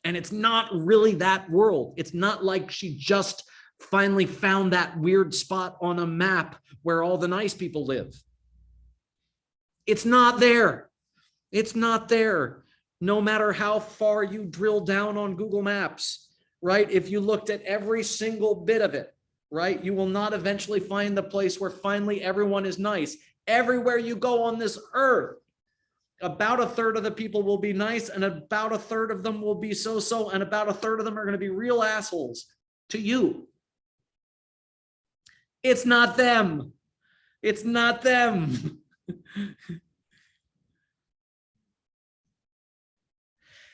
Speaker 1: And it's not really that world. It's not like she just finally found that weird spot on a map where all the nice people live. It's not there. It's not there. No matter how far you drill down on Google Maps, right? If you looked at every single bit of it, right? You will not eventually find the place where finally everyone is nice. Everywhere you go on this earth, about a third of the people will be nice, and about a third of them will be so-so, and about a third of them are going to be real assholes to you. It's not them. It's not them.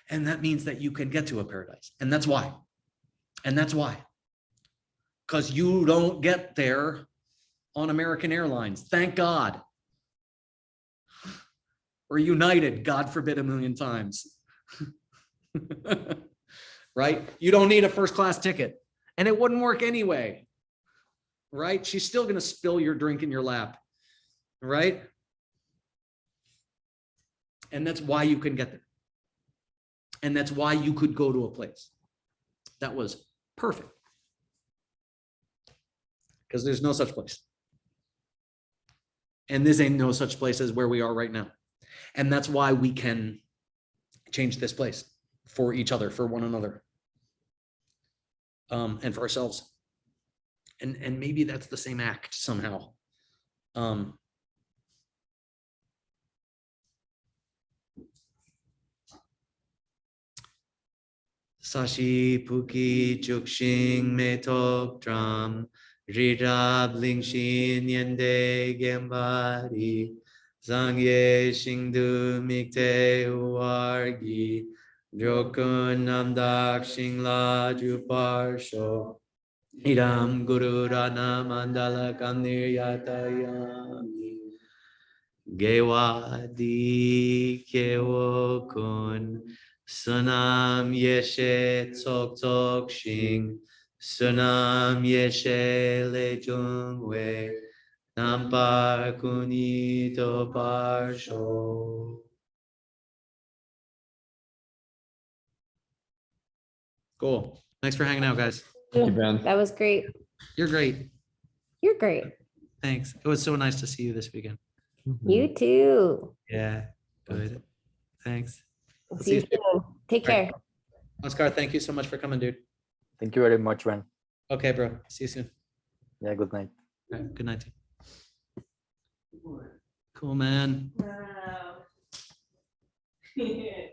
Speaker 1: And that means that you can get to a paradise. And that's why. And that's why. Because you don't get there on American Airlines. Thank God. Or United, God forbid, a million times. Right? You don't need a first class ticket. And it wouldn't work anyway. Right? She's still going to spill your drink in your lap. Right? And that's why you can get there. And that's why you could go to a place that was perfect. Because there's no such place. And this ain't no such place as where we are right now. And that's why we can change this place for each other, for one another, and for ourselves. And maybe that's the same act somehow. Sashi Puki Chukshing Metok Dram Rirab Lingshin Yende Gembari Zangye Shingdu Mikte Uargi Jokun Namdak Shingla Juparsho Idam Guru Rana Mandala Kamnir Yatayami Gewadi Kewokun Sunam Yeshe Tok Tok Shing Sunam Yeshe Le Jungwe Nampar Kunito Parsho. Cool. Thanks for hanging out, guys.
Speaker 3: Thank you, Ben. That was great.
Speaker 1: You're great.
Speaker 3: You're great.
Speaker 1: Thanks. It was so nice to see you this weekend.
Speaker 3: You too.
Speaker 1: Yeah. Good. Thanks.
Speaker 3: See you soon. Take care.
Speaker 1: Oscar, thank you so much for coming, dude.
Speaker 6: Thank you very much, man.
Speaker 1: Okay, bro. See you soon.
Speaker 6: Yeah, good night.
Speaker 1: All right, good night. Cool, man.
Speaker 4: Wow.